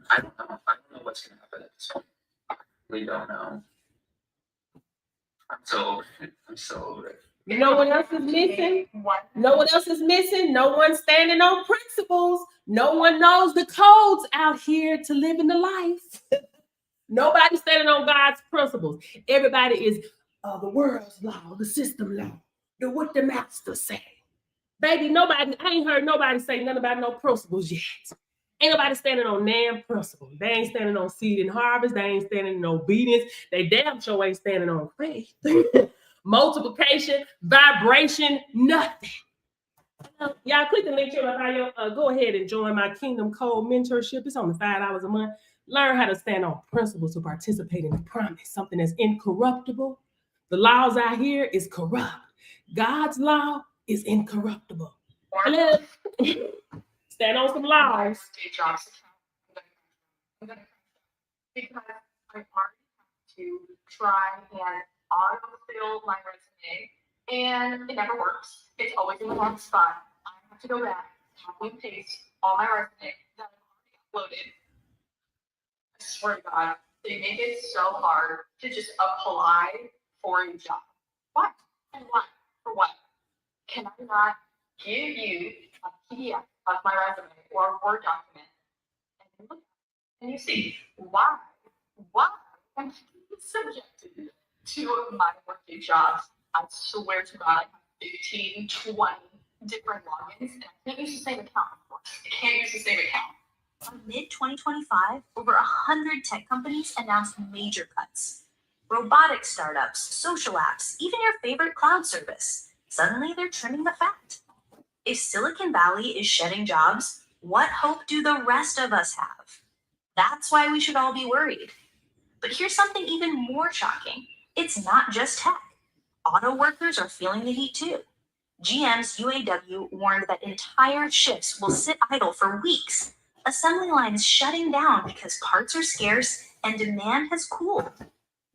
Speaker 15: I don't know what's gonna happen at this point. We don't know. I'm so over it.
Speaker 8: You know what else is missing? Know what else is missing? No one standing on principles. No one knows the codes out here to live in the life. Nobody standing on God's principles. Everybody is the world's law, the system law, what the master say. Baby, I ain't heard nobody say nothing about no principles yet. Ain't nobody standing on damn principles. They ain't standing on seed and harvest. They ain't standing in obedience. They damn sure ain't standing on faith. Multiplication, vibration, nothing. Y'all click the link here in my bio. Go ahead and join my Kingdom Code mentorship. It's only $5 a month. Learn how to stand on principles to participate in the promise, something that's incorruptible, The laws out here is corrupt. God's law is incorruptible. Hello? Stand on some laws.
Speaker 7: Jobs because I already have to try and autofill my resume, and it never works. It's always in the wrong spot. I have to go back, copy and paste all my resume that I've already uploaded. I swear to God, they make it so hard to just apply for a job. What? And what? For what? Can I not give you a PDF of my resume or a Word document and you look and you see why I'm subjected to my working jobs? I swear to God, I have 15, 20 different logins, and I can't use the same account, of course. I can't use the same account.
Speaker 5: By mid-2025, over 100 tech companies announced major cuts. Robotic startups, social apps, even your favorite cloud service. Suddenly, they're trimming the fat. If Silicon Valley is shedding jobs, what hope do the rest of us have? That's why we should all be worried. But here's something even more shocking. It's not just tech. Auto workers are feeling the heat too. GM's UAW warned that entire shifts will sit idle for weeks. Assembly lines shutting down because parts are scarce and demand has cooled.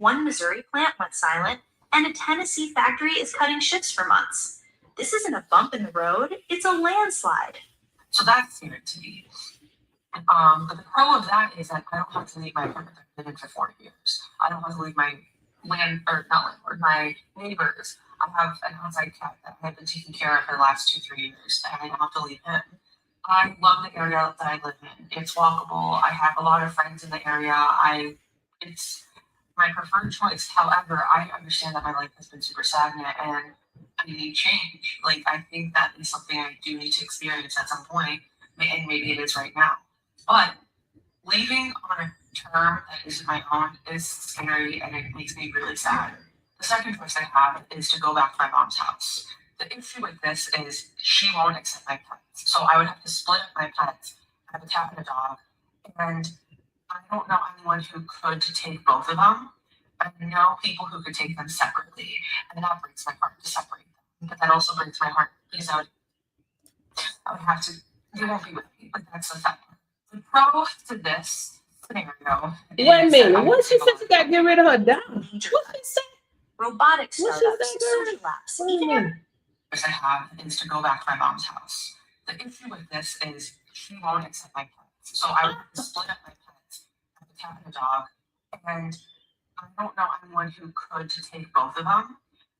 Speaker 5: One Missouri plant went silent, and a Tennessee factory is cutting shifts for months. This isn't a bump in the road, it's a landslide.
Speaker 13: So that's scary to me. But the pro of that is that I don't have to leave my apartment that I've been in for 4 years. I don't have to leave my my neighbors. I have an outside cat that I've been taking care of for the last 2-3 years, and I don't have to leave him. I love the area that I live in. It's walkable. I have a lot of friends in the area. It's my preferred choice. However, I understand that my life has been super stagnant and I need change. Like, I think that is something I do need to experience at some point, and maybe it is right now. But leaving on a term that isn't my own is scary, and it makes me really sad. The second choice I have is to go back to my mom's house. The issue with this is she won't accept my pets. So I would have to split up my pets. I have a cat and a dog. And I don't know anyone who could take both of them. I know people who could take them separately. And that breaks my heart to separate them. But that also breaks my heart because I would have to, they won't be with me. But that's the fact. The pro to this scenario.
Speaker 8: Wait a minute. What she said? She got to get rid of her dog. What she said?
Speaker 5: Robotic startups, social apps, even your
Speaker 13: I have is to go back to my mom's house. The issue with this is she won't accept my pets. So I would have to split up my pets. I have a cat and a dog. And I don't know anyone who could take both of them.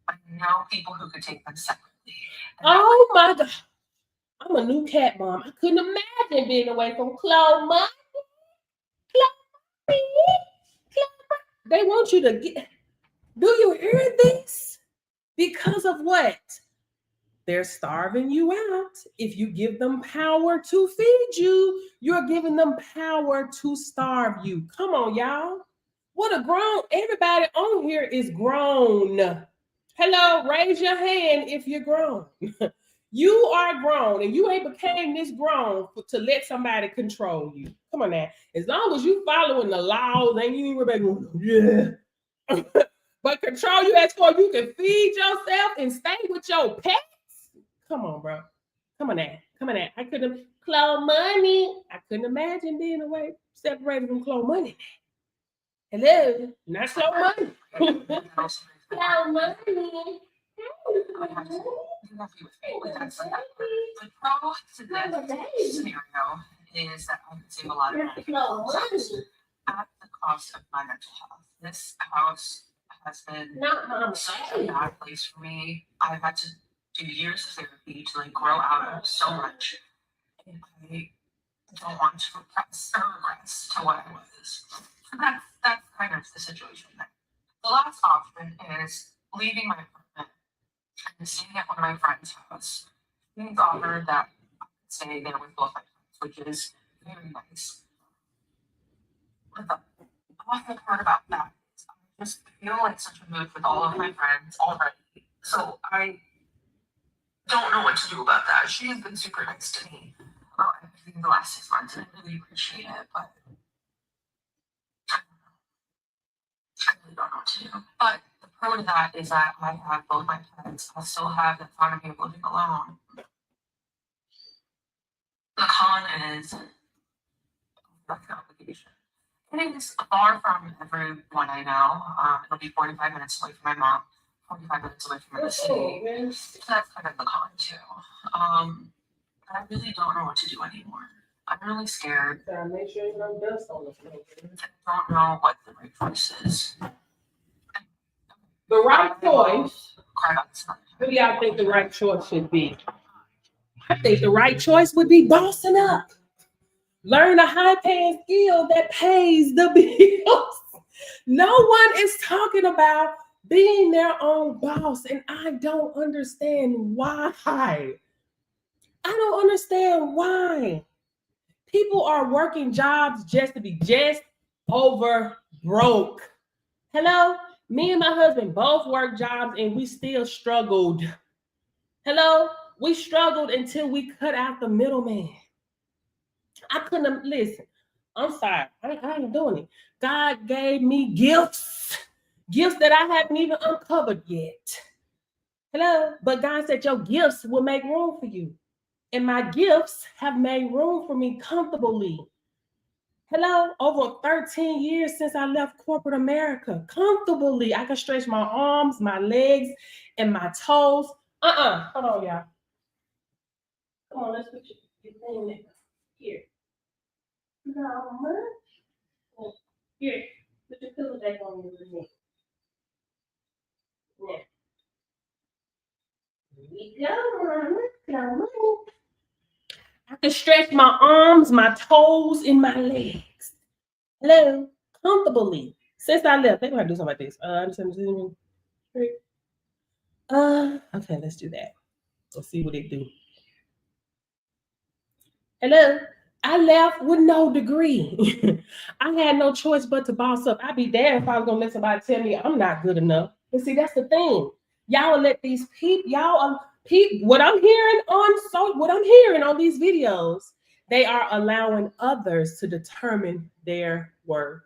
Speaker 13: I know people who could take them separately.
Speaker 8: Oh my God. I'm a new cat mom. I couldn't imagine being away from Chloe Money. They want you to get. Do you hear this? Because of what? They're starving you out. If you give them power to feed you, you're giving them power to starve you. Come on, y'all. What a grown, everybody on here is grown. Hello, raise your hand if you're grown. You are grown, and you ain't became this grown to let somebody control you. Come on now. As long as you following the laws, ain't you even yeah. But control you as for you can feed yourself and stay with your pets. Come on, bro. Come on now. Come on now. I couldn't Chloe Money. I couldn't imagine being away, separated from Chloe Money. Hello, not Chloe Money. Chloe Money.
Speaker 13: The pro to this scenario is that I could save a lot of money at the cost of my mental health. This house has been such a bad place for me. I've had to do years of therapy to grow out of so much. And I don't want to repress or regress to what I was. And that's kind of the situation there. The last option is leaving my apartment and staying at one of my friend's house. He's offered that I could stay there with both my friends, which is very nice. But the awful part about that is I just feel like such a mood with all of my friends already. So I don't know what to do about that. She has been super nice to me about everything the last 6 months, and I really appreciate it, but I really don't know what to do. But the pro to that is that I have both my parents. I still have the autonomy of living alone. The con is like an obligation. It is far from everyone I know. It'll be 45 minutes away from my mom, 45 minutes away from the city. So that's kind of the con too. I really don't know what to do anymore. I'm really scared.
Speaker 8: Make sure there's no dust on the floor.
Speaker 13: I don't know what the right choice is.
Speaker 8: The right choice.
Speaker 13: Cry about this another time.
Speaker 8: What do y'all think the right choice should be? I think the right choice would be bossing up. Learn a high-paying skill that pays the bills. No one is talking about being their own boss, and I don't understand why. I don't understand why. People are working jobs just to be just over broke. Hello? Me and my husband both work jobs and we still struggled. Hello? We struggled until we cut out the middleman. I couldn't listen. I'm sorry. I ain't doing it. God gave me gifts that I haven't even uncovered yet. Hello? But God said your gifts will make room for you. And my gifts have made room for me comfortably. Hello? Over 13 years since I left corporate America. Comfortably. I can stretch my arms, my legs, and my toes. Hold on, y'all. Come on, let's put your thing there. Here. No, here. Put your pillow back on your neck. Yeah. Here we go, Mama. Come on. I can stretch my arms, my toes, and my legs. Hello, comfortably. Since I left, they're gonna do something like this. Okay, let's do that. Let's see what they do. Hello, I left with no degree. I had no choice but to boss up. I'd be damned if I was gonna let somebody tell me I'm not good enough. But see, that's the thing. Y'all let these people, what I'm hearing on these videos, they are allowing others to determine their worth.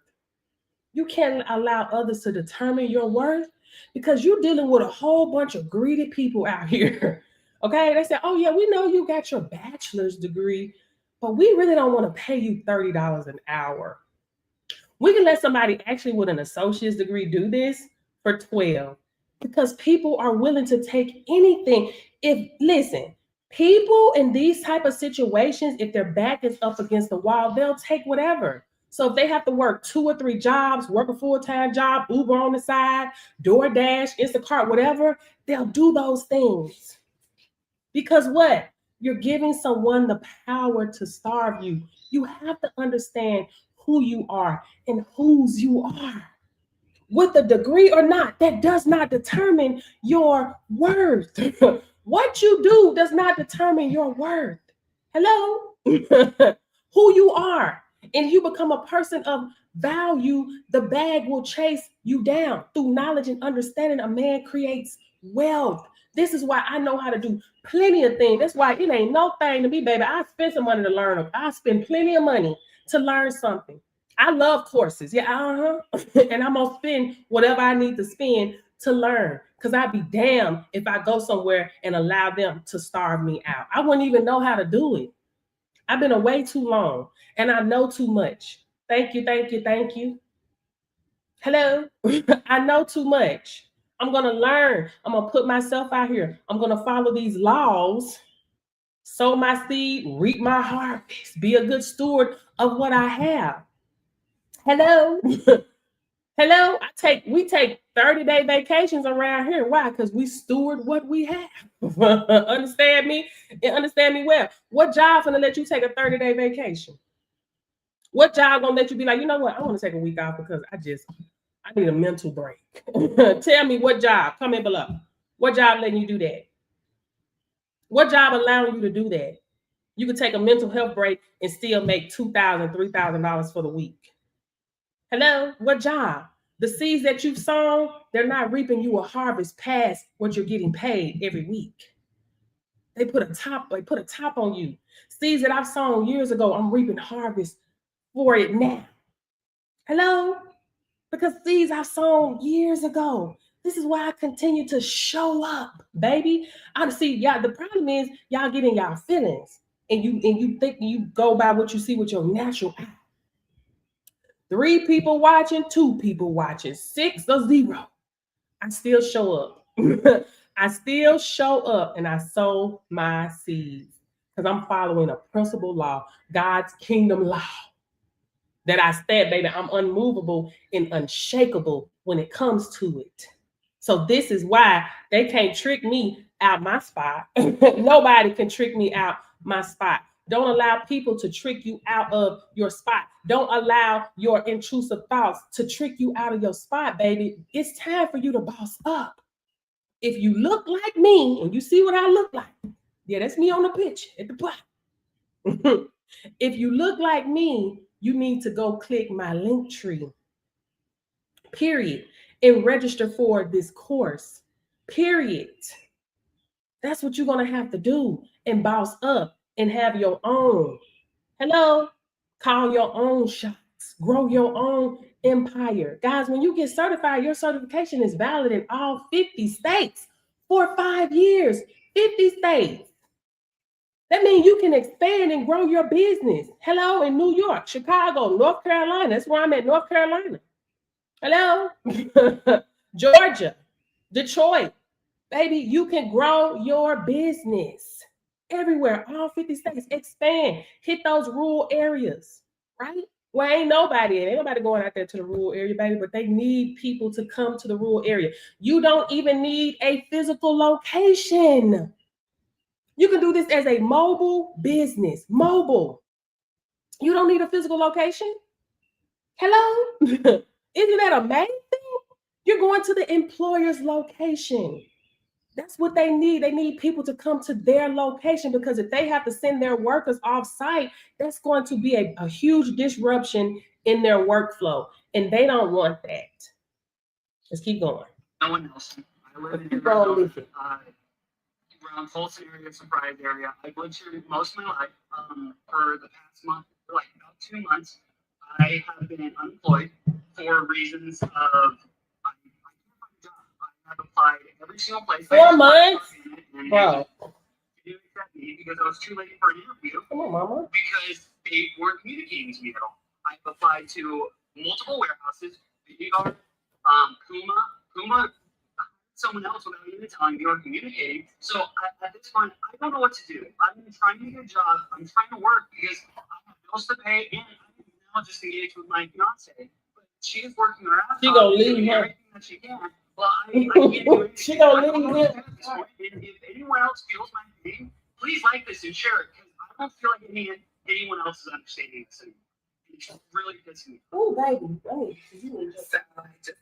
Speaker 8: You can't allow others to determine your worth because you're dealing with a whole bunch of greedy people out here. Okay, they say, oh yeah, we know you got your bachelor's degree, but we really don't want to pay you $30 an hour. We can let somebody actually with an associate's degree do this for $12 because people are willing to take anything. Listen, people in these type of situations, if their back is up against the wall, they'll take whatever. So if they have to work 2 or 3 jobs, work a full-time job, Uber on the side, DoorDash, Instacart, whatever, they'll do those things. Because what? You're giving someone the power to starve you. You have to understand who you are and whose you are. With a degree or not, that does not determine your worth. What you do does not determine your worth. Hello? Who you are. And you become a person of value, the bag will chase you down. Through knowledge and understanding, a man creates wealth. This is why I know how to do plenty of things. That's why it ain't no thing to me, baby. I spend some money to learn. I spend plenty of money to learn something. I love courses. Yeah, and I'm gonna spend whatever I need to spend to learn. Because I'd be damned if I go somewhere and allow them to starve me out. I wouldn't even know how to do it. I've been away too long and I know too much. Thank you, thank you, thank you. Hello? I know too much. I'm gonna learn. I'm gonna put myself out here. I'm gonna follow these laws, sow my seed, reap my harvest, be a good steward of what I have. Hello? Hello? We take 30-day vacations around here. Why? Because we steward what we have. Understand me? And understand me well. What job gonna let you take a 30-day vacation? What job gonna let you be like, you know what? I want to take a week off because I need a mental break. Tell me what job. Comment below. What job letting you do that? What job allowing you to do that? You could take a mental health break and still make $2,000, $3,000 for the week. Hello? What job? The seeds that you've sown, they're not reaping you a harvest past what you're getting paid every week. They put a top on you. Seeds that I've sown years ago, I'm reaping harvest for it now. Hello? Because seeds I've sown years ago, This is why I continue to show up, baby. I see y'all. The problem is y'all get in y'all feelings, and you think you go by what you see with your natural eye. 3 people watching, 2 people watching, 6 or 0. I still show up. I still show up and I sow my seeds because I'm following a principle law, God's kingdom law. That I stand, baby. I'm unmovable and unshakable when it comes to it. So this is why they can't trick me out my spot. Nobody can trick me out my spot. Don't allow people to trick you out of your spot. Don't allow your intrusive thoughts to trick you out of your spot, baby. It's time for you to boss up. If you look like me and you see what I look like, yeah, that's me on the pitch at the bottom. If you look like me, you need to go click my link tree, period, and register for this course, period. That's what you're going to have to do and boss up and have your own. Hello, call your own shots, grow your own empire. Guys, when you get certified, your certification is valid in all 50 states for 5 years, 50 states. That means you can expand and grow your business. Hello, in New York, Chicago, North Carolina. That's where I'm at, North Carolina. Hello, Georgia, Detroit. Baby, you can grow your business everywhere, all 50 states. Expand, hit those rural areas, right? Well, ain't nobody going out there to the rural area, baby, but they need people to come to the rural area. You don't even need a physical location. You can do this as a mobile business, mobile. You don't need a physical location. Hello? Isn't that amazing? You're going to the employer's location. That's what they need. They need people to come to their location because if they have to send their workers off site, that's going to be a huge disruption in their workflow. And they don't want that. Let's keep going.
Speaker 15: No one else. I live in Arizona, around Folsom area, Surprise area. I've lived here most of my life. For the past month, for like about 2 months, I have been unemployed for reasons of I can't find a job. I have applied every single place.
Speaker 8: 4 months? Bro.
Speaker 15: They didn't accept me because I was too late for an interview.
Speaker 8: Come on, mama.
Speaker 15: Because they weren't communicating to me at all. I've applied to multiple warehouses, VGR, Puma, someone else without even telling me or communicating. So at this point, I don't know what to do. I'm trying to get a job. I'm trying to work because I have bills to pay, and I'm now just engaged with my fiance. But she's working her ass off.
Speaker 8: She gonna leave her.
Speaker 15: Everything that she can. Well, I can't do anything.
Speaker 8: She gonna leave
Speaker 15: him.
Speaker 8: him.
Speaker 15: And if anyone else feels my pain, please like this and share it because I don't feel like anyone else is understanding this anymore. It's really good to me.
Speaker 8: Oh, baby.
Speaker 2: So I just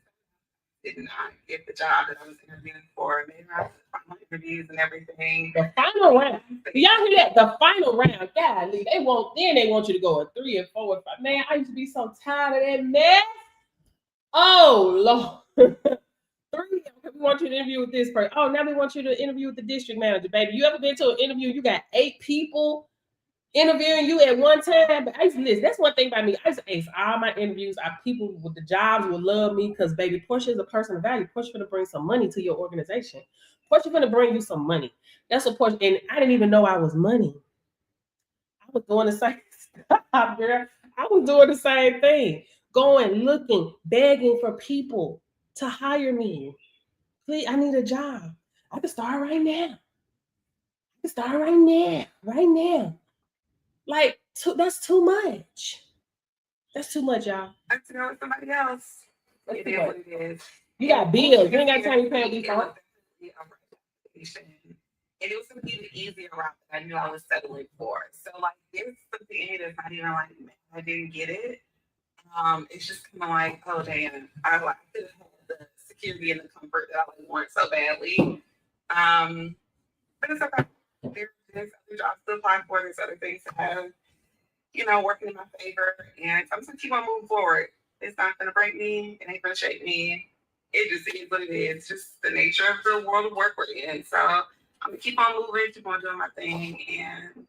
Speaker 2: did not get the job that I was interviewing for. They had final interviews and everything.
Speaker 8: The final round. Do y'all hear that? The final round. Golly, they want you to go a 3 and 4 and 5. Man, I used to be so tired of that mess. Oh Lord. 3. We want you to interview with this person. Oh, now we want you to interview with the district manager, baby. You ever been to an interview? You got 8 people interviewing you at one time. But I used to listen. That's one thing about me. I used to ace all my interviews. People with the jobs will love me because, baby, Portia is a person of value. Portia going to bring some money to your organization. Portia going to bring you some money. That's what Portia. And I didn't even know I was money. I was doing the same stuff, girl. I was doing the same thing. Going, looking, begging for people to hire me. Please, I need a job. I can start right now. Right now. Like, that's too much. That's too much, y'all.
Speaker 2: I have to go with somebody else. It is what it is.
Speaker 8: You got bills. You ain't got time to pay these phone.
Speaker 2: And it was going to be the easier route that I knew I was settling for. So, like, there's something in me that's not even like, man, I didn't get it. It's just kind of like, oh, damn. I could have had the security and the comfort that I want so badly. But it's okay. There's other jobs to apply for. There's other things to have, working in my favor. And I'm just going to keep on moving forward. It's not going to break me. It ain't going to shake me. It just is what it is. It's just the nature of the world of work we're in. So I'm going to keep on moving, keep on doing my thing. And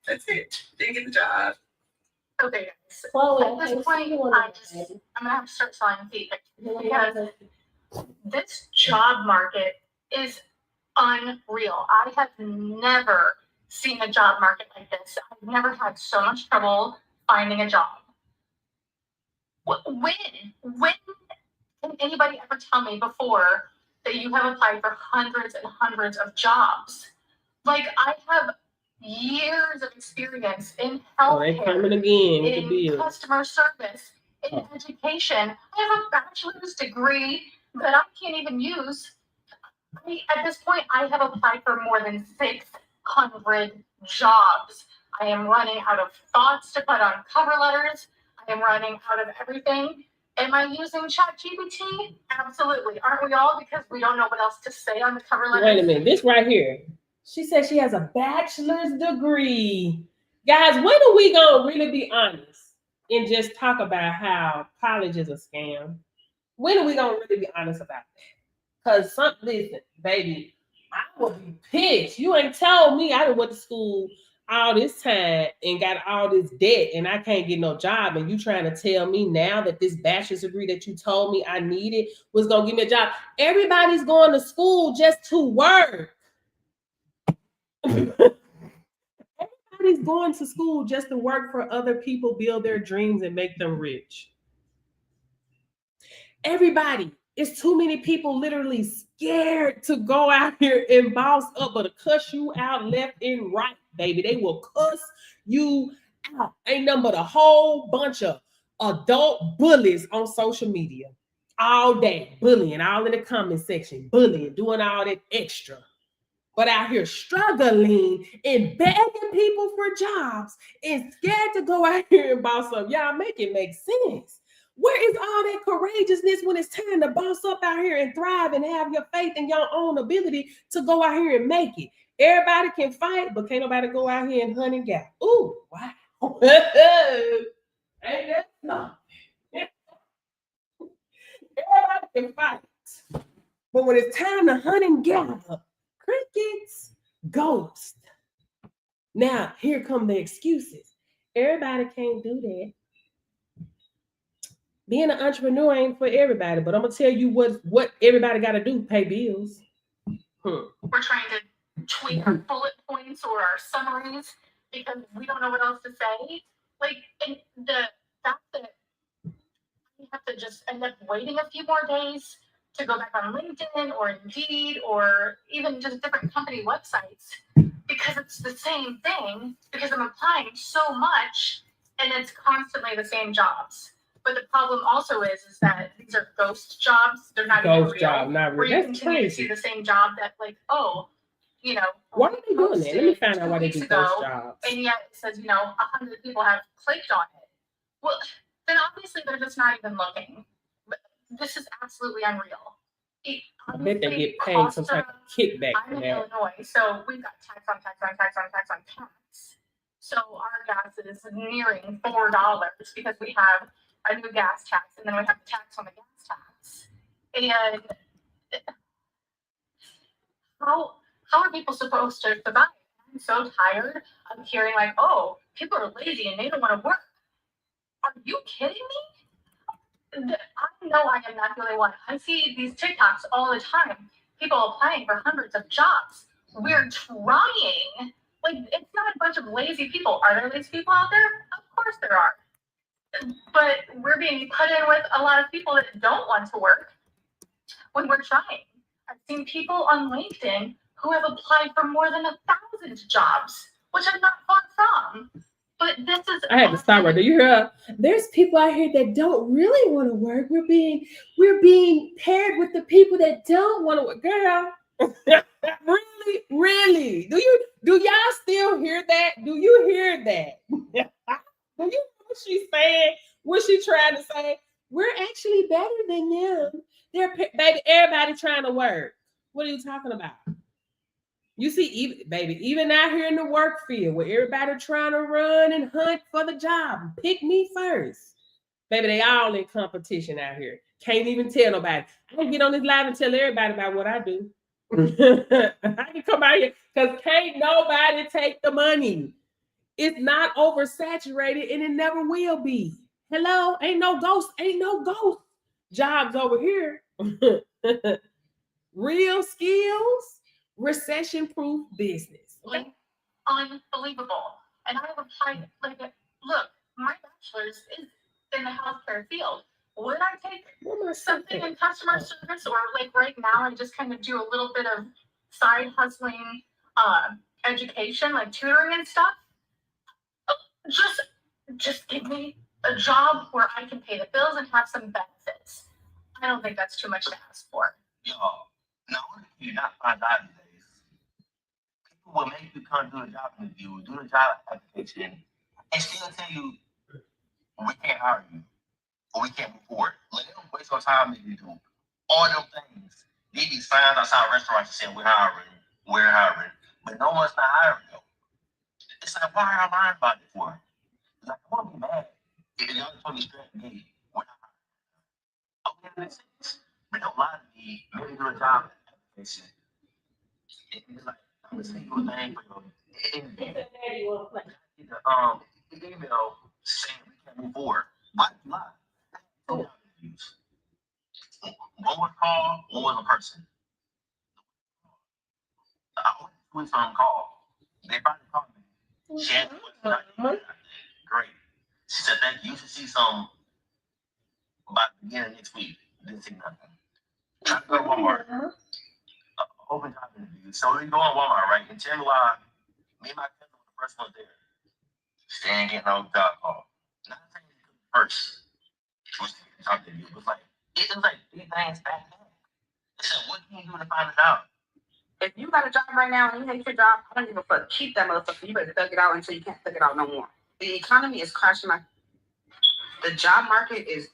Speaker 2: that's it. Didn't get the job.
Speaker 5: Okay, guys.
Speaker 8: Chloe,
Speaker 5: At this point, I'm gonna have to start selling feet because
Speaker 17: This job market is unreal. I have never seen a job market like this. I've never had so much trouble finding a job. When can anybody ever tell me before that you have applied for hundreds and hundreds of jobs? Like, I have years of experience in
Speaker 8: Oh, they coming
Speaker 17: healthcare,
Speaker 8: again with the
Speaker 17: in
Speaker 8: bill.
Speaker 17: customer service, in education. I have a bachelor's degree that I can't even use. At this point, I have applied for more than 600 jobs. I am running out of thoughts to put on cover letters. I am running out of everything. Am I using ChatGPT? Absolutely. Aren't we all? Because we don't know what else to say on the cover letter.
Speaker 8: Wait a minute, this right here. She said she has a bachelor's degree. Guys, when are we gonna really be honest and just talk about how college is a scam? When are we gonna really be honest about that? Because listen, baby, I would be pissed. You ain't told me I done went to school all this time and got all this debt and I can't get no job, and you trying to tell me now that this bachelor's degree that you told me I needed was gonna give me a job. Everybody's going to school just to work. Everybody's going to school just to work for other people, build their dreams and make them rich. Everybody. It's too many people literally scared to go out here and boss up, but to cuss you out left and right, baby. They will cuss you out. Ain't nothing but a whole bunch of adult bullies on social media all day, bullying, all in the comment section, bullying, doing all that extra. But out here struggling and begging people for jobs and scared to go out here and boss up. Y'all make it make sense. Where is all that courageousness when it's time to boss up out here and thrive and have your faith in your own ability to go out here and make it? Everybody can fight, but can't nobody go out here and hunt and gap. Ooh, wow. Ain't that something? Everybody can fight. But when it's time to hunt and gather, crickets, ghost. Now, here come the excuses. Everybody can't do that. Being an entrepreneur ain't for everybody, but I'm gonna tell you what everybody got to do: pay bills.
Speaker 17: We're trying to tweak our bullet points or our summaries because we don't know what else to say. Like, and the fact that we have to just end up waiting a few more days to go back on LinkedIn or Indeed or even just different company websites because it's the same thing, because I'm applying so much and it's constantly the same jobs. But the problem also is that these are ghost jobs. They're not even real.
Speaker 8: Ghost job, not real.
Speaker 17: Where you
Speaker 8: That's
Speaker 17: continue to
Speaker 8: crazy.
Speaker 17: see the same job that, like, oh, you know.
Speaker 8: Why are they doing that? Let me find out why they do
Speaker 17: weeks
Speaker 8: ghost
Speaker 17: ago,
Speaker 8: jobs.
Speaker 17: And yet it says, 100 people have clicked on it. Well, then obviously they're just not even looking. But this is absolutely unreal.
Speaker 8: I bet they get paid some type of kickback
Speaker 17: I'm
Speaker 8: for
Speaker 17: in
Speaker 8: that.
Speaker 17: Illinois, so we've got tax on tax on tax on tax on tax. So our gas is nearing $4 because we have a new gas tax, and then we have the tax on the gas tax. And how are people supposed to survive? I'm so tired of hearing like, oh, people are lazy and they don't want to work. Are you kidding me? I know I am not the only one. I see these TikToks all the time. People applying for hundreds of jobs. We're trying. Like, it's not a bunch of lazy people. Are there lazy people out there? Of course there are. But we're being put in with a lot of people that don't want to work when we're trying. I've seen people on LinkedIn who have applied for more than 1,000 jobs, which I'm not far from. But this is.
Speaker 8: I had to stop right there. You hear her? There's people out here that don't really want to work. We're being paired with the people that don't want to work. Girl, really? Do y'all still hear that? Do you hear that? Do you know what she's saying? What she trying to say? We're actually better than them. Baby, everybody trying to work. What are you talking about? You see, even out here in the work field where everybody trying to run and hunt for the job, pick me first. Baby, they all in competition out here. Can't even tell nobody. I can get on this live and tell everybody about what I do. I can come out here because can't nobody take the money. It's not oversaturated and it never will be. Hello? Ain't no ghost jobs over here. Real skills, recession-proof business.
Speaker 17: Like, unbelievable. And I replied, like, look, my bachelor's is in the healthcare field. Would I take something in customer service or like right now and just kind of do a little bit of side hustling education, like tutoring and stuff? Just give me a job where I can pay the bills and have some benefits. I don't think that's too much to ask for.
Speaker 6: Yo, no, you're not find out these days. People will make you come do a job interview, do the job application, and still tell you, we can't hire you, or we can't move forward. Let them waste your time making you do all them things. Leave these signs outside restaurants saying we're hiring, but no one's not hiring them. It's like, why are I lying about it for? Like, I want to be mad. If y'all told me straight, hey, we're not hiring. Okay, that makes sense. But don't lie to me. Maybe do a job application. It's like, I'm gonna say you a thing for your the email saying we can't move forward. Why do you lie? One was call, one was a person. I always switch on call. They probably called me. She had great. She said, thank you. You should see some by the beginning of next week. Didn't see nothing. Try to go to Walmart. Open job interview. So we go on Walmart, right? And tell me why me and my cousin were the first ones there. She ain't getting no job call. Not saying you could first. Which job interview was like, it was like 3 things back then. They said, what can you do to find a job?
Speaker 2: If you got a job right now and you hate your job, I don't give a fuck. Keep that motherfucker. You better thug it out until you can't thug it out no more. The economy is crashing. The job market is.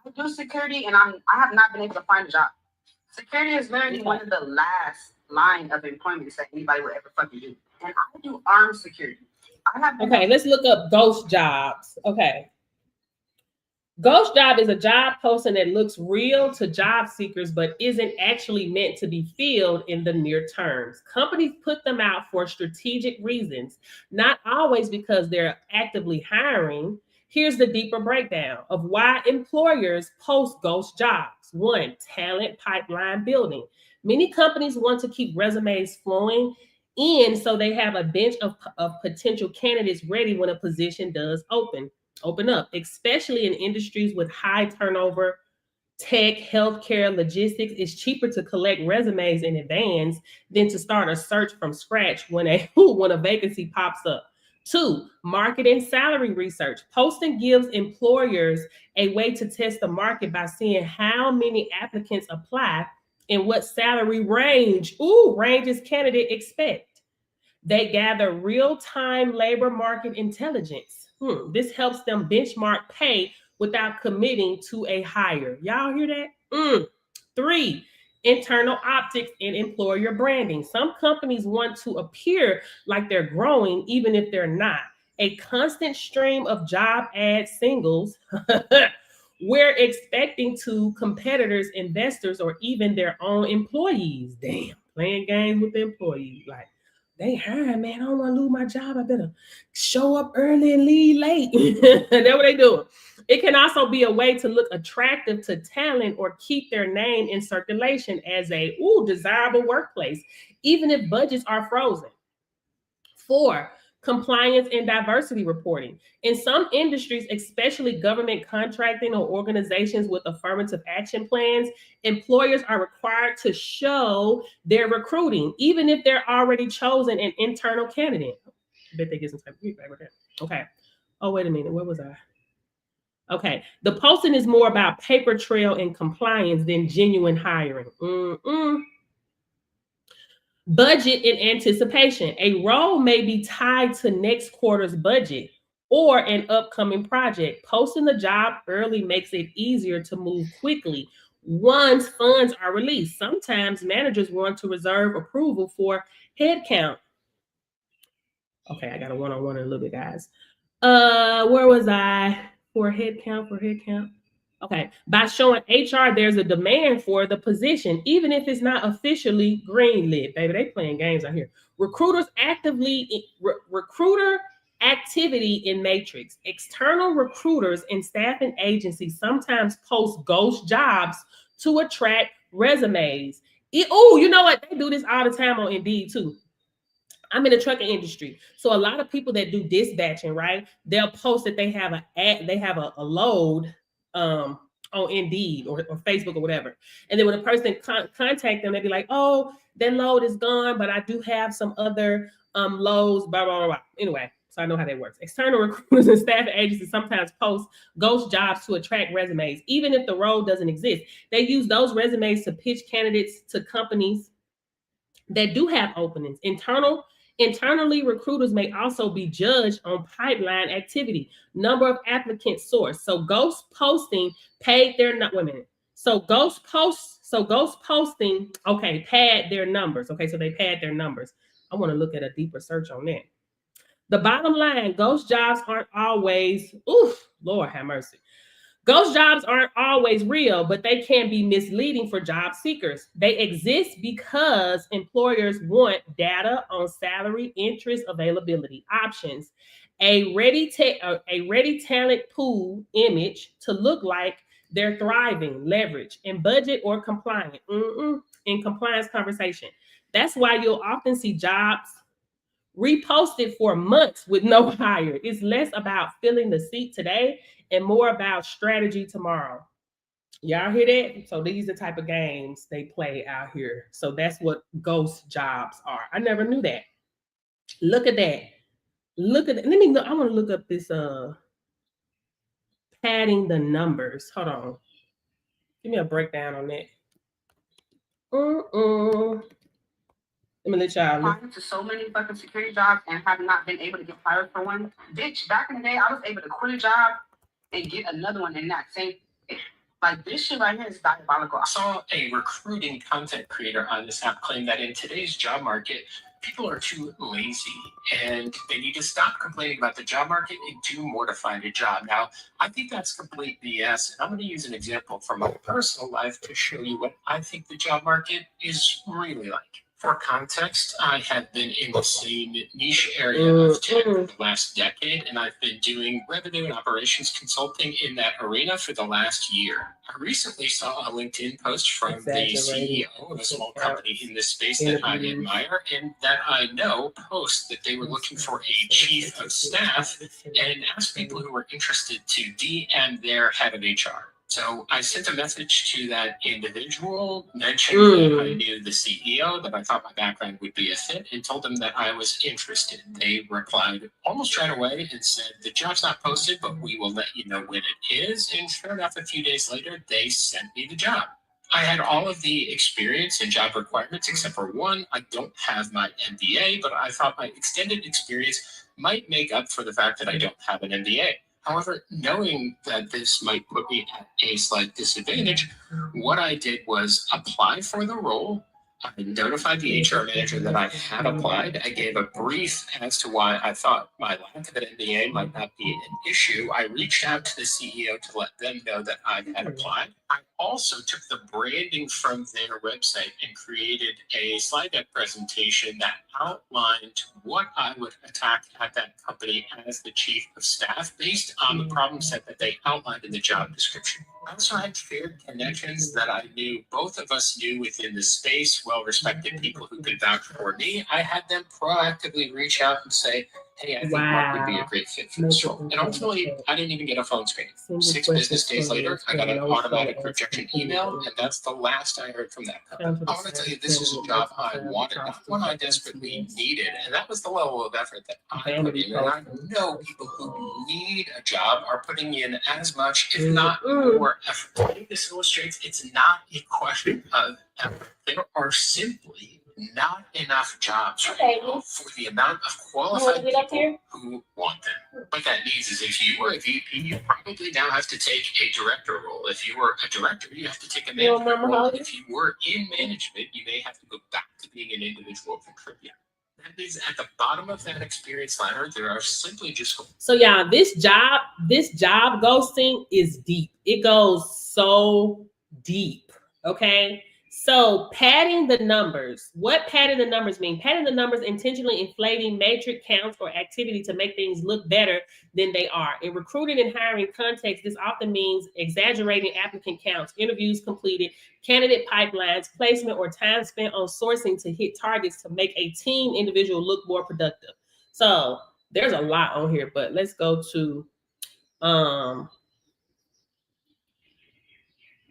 Speaker 2: I do security, and I have not been able to find a job. Security is literally one of the last line of employment that anybody would ever fucking do. And I do armed security.
Speaker 8: Okay, let's look up ghost jobs. Okay. Ghost job is a job posting that looks real to job seekers, but isn't actually meant to be filled in the near terms. Companies put them out for strategic reasons, not always because they're actively hiring. Here's the deeper breakdown of why employers post ghost jobs. 1, talent pipeline building. Many companies want to keep resumes flowing in so they have a bench of potential candidates ready when a position does open up, especially in industries with high turnover. Tech, healthcare, logistics. It's cheaper to collect resumes in advance than to start a search from scratch when a vacancy pops up. 2, market and salary research. Posting gives employers a way to test the market by seeing how many applicants apply and what salary ranges candidates expect. They gather real-time labor market intelligence. This helps them benchmark pay without committing to a hire. Y'all hear that? 3, internal optics and employer branding. Some companies want to appear like they're growing, even if they're not. A constant stream of job ad singles we're expecting to competitors, investors, or even their own employees. Damn, playing games with the employees. Like, they hiring, man, I don't want to lose my job. I better show up early and leave late. That's what they doing. It can also be a way to look attractive to talent or keep their name in circulation as a desirable workplace, even if budgets are frozen. 4, compliance and diversity reporting. In some industries, especially government contracting or organizations with affirmative action plans, employers are required to show their recruiting, even if they're already chosen an internal candidate. I bet they get some type of feedback with that. Okay. Oh, wait a minute. Where was I? Okay. The posting is more about paper trail and compliance than genuine hiring. Budget and anticipation. A role may be tied to next quarter's budget or an upcoming project. Posting the job early makes it easier to move quickly once funds are released. Sometimes managers want to reserve approval for headcount. Okay, I got a one-on-one in a little bit, guys. Where was I? For headcount. Okay, by showing HR there's a demand for the position, even if it's not officially greenlit. Baby, they playing games out here. Recruiter activity in Matrix. External recruiters and staffing agencies sometimes post ghost jobs to attract resumes. Oh, you know what? They do this all the time on Indeed too. I'm in the trucking industry. So a lot of people that do dispatching, right? They'll post that they have a load on Indeed or Facebook or whatever. And then when a person contact them, they'd be like, oh, that load is gone, but I do have some other loads, blah, blah, blah, blah. Anyway, so I know how that works. External recruiters and staffing agencies sometimes post ghost jobs to attract resumes, even if the role doesn't exist. They use those resumes to pitch candidates to companies that do have openings. Internally, recruiters may also be judged on pipeline activity, number of applicants sourced. So ghost posting paid their women. So ghost posting, okay, pad their numbers. Okay, so they pad their numbers. I want to look at a deeper search on that. The bottom line, ghost jobs aren't always, Lord have mercy. Ghost jobs aren't always real, but they can be misleading for job seekers. They exist because employers want data on salary, interest, availability, options, a ready talent pool image to look like they're thriving, leverage, and budget or compliant in compliance conversation. That's why you'll often see jobs reposted for months with no hire. It's less about filling the seat today and more about strategy tomorrow. Y'all hear that? So these are the type of games they play out here. So that's what ghost jobs are. I never knew that. Look at that. Look at that. Let me look. I want to look up this padding the numbers. Hold on. Give me a breakdown on that. Let me let y'all look.
Speaker 18: Applying to so many fucking security jobs and have not been able to get hired for one. Bitch, back in the day, I was able to quit a job and get another one in that same. Like, this shit right here is diabolical.
Speaker 3: I saw a recruiting content creator on this app claim that in today's job market, people are too lazy and they need to stop complaining about the job market and do more to find a job. Now, I think that's complete BS. And I'm going to use an example from my personal life to show you what I think the job market is really like. For context, I have been in the same niche area of tech for the last decade, and I've been doing revenue and operations consulting in that arena for the last year. I recently saw a LinkedIn post from the CEO of a small company in this space that I admire and that I know post that they were looking for a chief of staff and asked people who were interested to DM their head of HR. So I sent a message to that individual, mentioned that I knew the CEO, that I thought my background would be a fit, and told them that I was interested. They replied almost right away and said, the job's not posted, but we will let you know when it is. And sure enough, a few days later, they sent me the job. I had all of the experience and job requirements except for one. I don't have my MBA, but I thought my extended experience might make up for the fact that I don't have an MBA. However, knowing that this might put me at a slight disadvantage, what I did was apply for the role. I notified the HR manager that I had applied. I gave a brief as to why I thought my lack of an MBA might not be an issue. I reached out to the CEO to let them know that I had applied. I also took the branding from their website and created a slide deck presentation that outlined what I would attack at that company as the chief of staff based on the problem set that they outlined in the job description. I also had shared connections that I knew both of us knew within the space, well-respected people who could vouch for me. I had them proactively reach out and say, hey, I think Mark would be a great fit for this role. And ultimately, I didn't even get a phone screen. 6 business days later, I got an automatic rejection email, and that's the last I heard from that company. I want to tell you, this is a job I wanted, not one I desperately needed. And that was the level of effort that I put in. And I know people who need a job are putting in as much, if not more effort. I think this illustrates it's not a question of effort. There are simply not enough jobs right now for the amount of qualified people who want them. What that means is if you were a VP, you probably now have to take a director role. If you were a director, you have to take a management role. If you were in management, you may have to go back to being an individual contributor. That means at the bottom of that experience ladder, there are simply just...
Speaker 8: So yeah, this job ghosting is deep. It goes so deep, okay? So padding the numbers. What padding the numbers mean? Padding the numbers, intentionally inflating metric counts or activity to make things look better than they are. In recruiting and hiring context, this often means exaggerating applicant counts, interviews completed, candidate pipelines, placement, or time spent on sourcing to hit targets to make a team individual look more productive. So there's a lot on here, but let's go to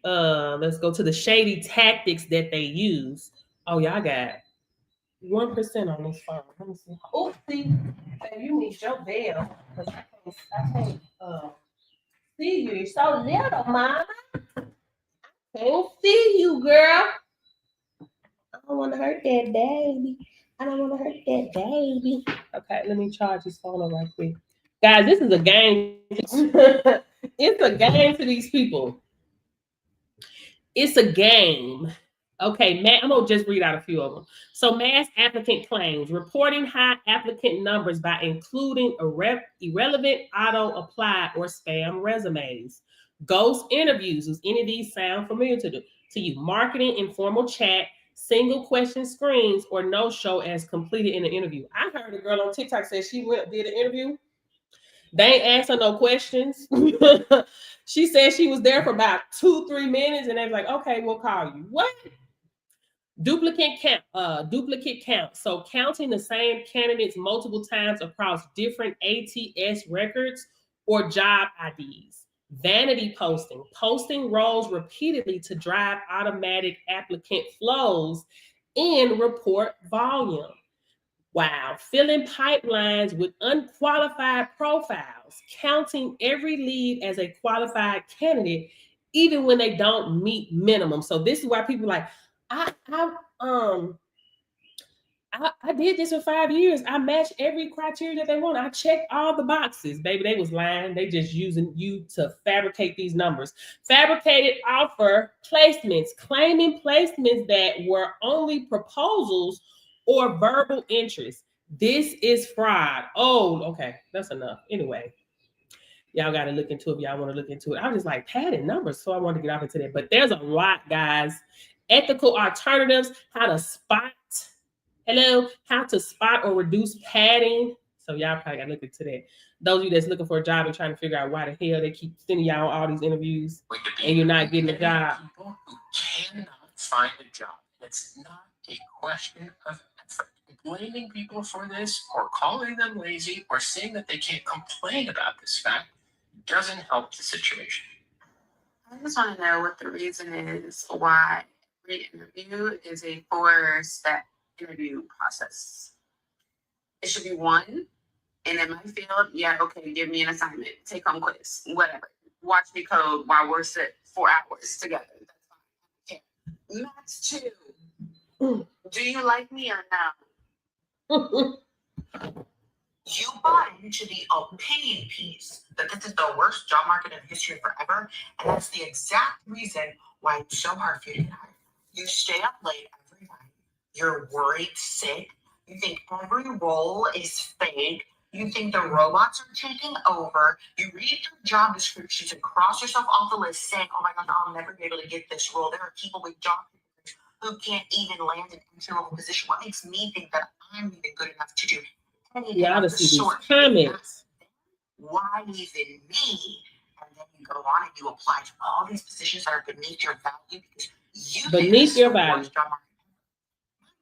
Speaker 8: let's go to the shady tactics that they use. Oh, y'all got 1% on this phone. Let me see. Oh, see, baby, you need your bell because I can't see you. You're so little, mama. I can't see you, girl. I don't want to hurt that baby. I don't want to hurt that baby. Okay, let me charge this phone up right quick. Guys, this is a game. It's a game to these people. It's a game. Okay, I'm going to just read out a few of them. So mass applicant claims, reporting high applicant numbers by including irrelevant auto-apply or spam resumes. Ghost interviews. Does any of these sound familiar to you? Marketing informal chat, single question screens, or no-show as completed in the interview. I heard a girl on TikTok say she did an interview. They ain't asked her no questions. She said she was there for about 2-3 minutes, and they was like, "Okay, we'll call you." What? Duplicate count. So counting the same candidates multiple times across different ATS records or job IDs. Vanity posting. Posting roles repeatedly to drive automatic applicant flows and report volume. Wow. Filling pipelines with unqualified profiles, counting every lead as a qualified candidate, even when they don't meet minimum. So this is why people are like, I did this for 5 years. I matched every criteria that they want. I checked all the boxes. Baby, they was lying. They just using you to fabricate these numbers. Fabricated offer placements, claiming placements that were only proposals or verbal interest. This is fraud. Oh, okay. That's enough. Anyway, y'all got to look into it if y'all want to look into it. I was just like padding numbers, so I wanted to get off into that. But there's a lot, guys. Ethical alternatives, how to spot or reduce padding. So y'all probably got to look into that. Those of you that's looking for a job and trying to figure out why the hell they keep sending y'all all these interviews and you're not getting a job.
Speaker 3: People who cannot find a job. It's not a question of effort. Blaming people for this or calling them lazy or saying that they can't complain about this fact doesn't help the situation.
Speaker 18: I just want to know what the reason is why re-interview is a 4-step interview process. It should be one, and in my field, yeah, okay, give me an assignment, take home quiz, whatever. Watch me code while we're sit 4 hours together. That's fine. Okay. Max 2. Do you like me or no?
Speaker 19: You bought into the opinion piece that this is the worst job market in history forever, and that's the exact reason why it's so hard for you to get hired. You stay up late every night. You're worried sick. You think every role is fake. You think the robots are taking over. You read your job descriptions and cross yourself off the list saying, "Oh my God, I'll never be able to get this role." There are people with job who can't even land an entry-level position. What makes me think that I'm even good enough to do anything
Speaker 8: Y'all
Speaker 19: of
Speaker 8: to
Speaker 19: the
Speaker 8: see these
Speaker 19: sort?
Speaker 8: comments.
Speaker 19: Why even me? And then you go on and you apply to all these positions that are beneath your value because you think
Speaker 8: Beneath
Speaker 19: this is
Speaker 8: your
Speaker 19: the
Speaker 8: value.
Speaker 19: worst job market.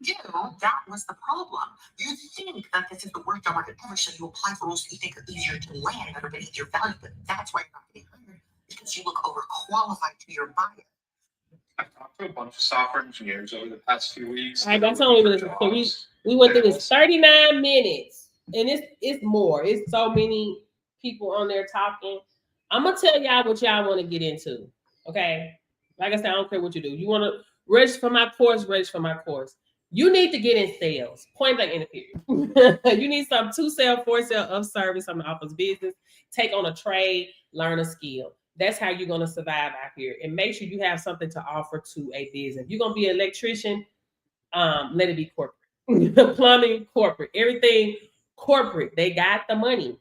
Speaker 19: You, that was the problem. You think that this is the worst job market ever, so you apply for roles that you think are easier to land that are beneath your value, but that's why you're not getting hired because you look overqualified to your buyer.
Speaker 3: I've talked to a bunch of software engineers over the past few weeks.
Speaker 8: All right, that's only we went through this 39 minutes, and it's more. It's so many people on there talking. I'm gonna tell y'all what y'all want to get into. Okay, like I said, I don't care what you do. You want to register for my course? Register for my course. You need to get in sales. Point blank in the period. You need some 2-sell, 4-sell of service, something that offers business. Take on a trade, learn a skill. That's how you're going to survive out here. And make sure you have something to offer to a business. If you're going to be an electrician, let it be corporate. Plumbing, corporate. Everything corporate. They got the money.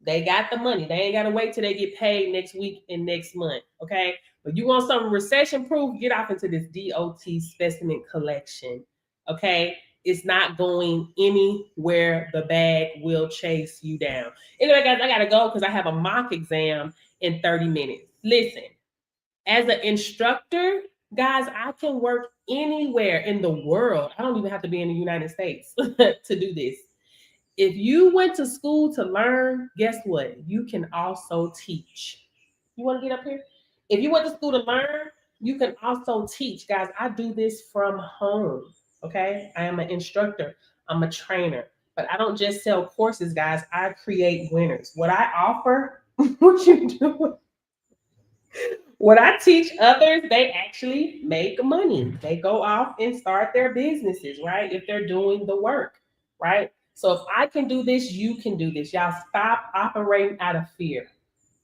Speaker 8: They got the money. They ain't got to wait till they get paid next week and next month, okay? But you want something recession-proof, get off into this DOT specimen collection, okay? It's not going anywhere. The bag will chase you down. Anyway, guys, I got to go because I have a mock exam in 30 minutes. Listen, as an instructor, guys, I can work anywhere in the world. I don't even have to be in the United States to do this. If you went to school to learn, guess what? You can also teach. You want to get up here? If you went to school to learn, you can also teach. Guys, I do this from home, okay? I am an instructor. I'm a trainer. But I don't just sell courses, guys. I create winners. What I offer, what you doing? What I teach others, they actually make money. They go off and start their businesses, right? If they're doing the work, right? So if I can do this, you can do this. Y'all stop operating out of fear,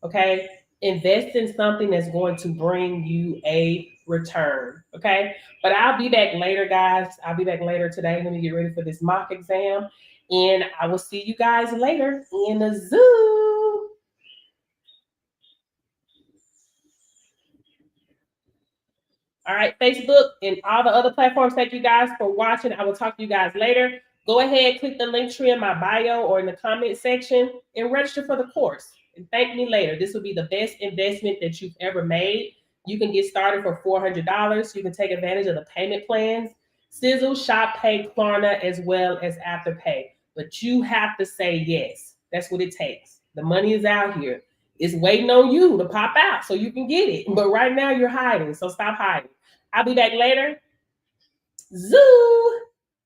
Speaker 8: okay? Invest in something that's going to bring you a return, okay? But I'll be back later, guys. I'll be back later today. Let me get ready for this mock exam. And I will see you guys later in the Zoom. All right, Facebook and all the other platforms, thank you guys for watching. I will talk to you guys later. Go ahead, click the link tree in my bio or in the comment section and register for the course. And thank me later. This will be the best investment that you've ever made. You can get started for $400. You can take advantage of the payment plans, Sizzle, Shop Pay, Klarna, as well as Afterpay. But you have to say yes. That's what it takes. The money is out here. It's waiting on you to pop out so you can get it. But right now you're hiding, so stop hiding. I'll be back later. Zoo.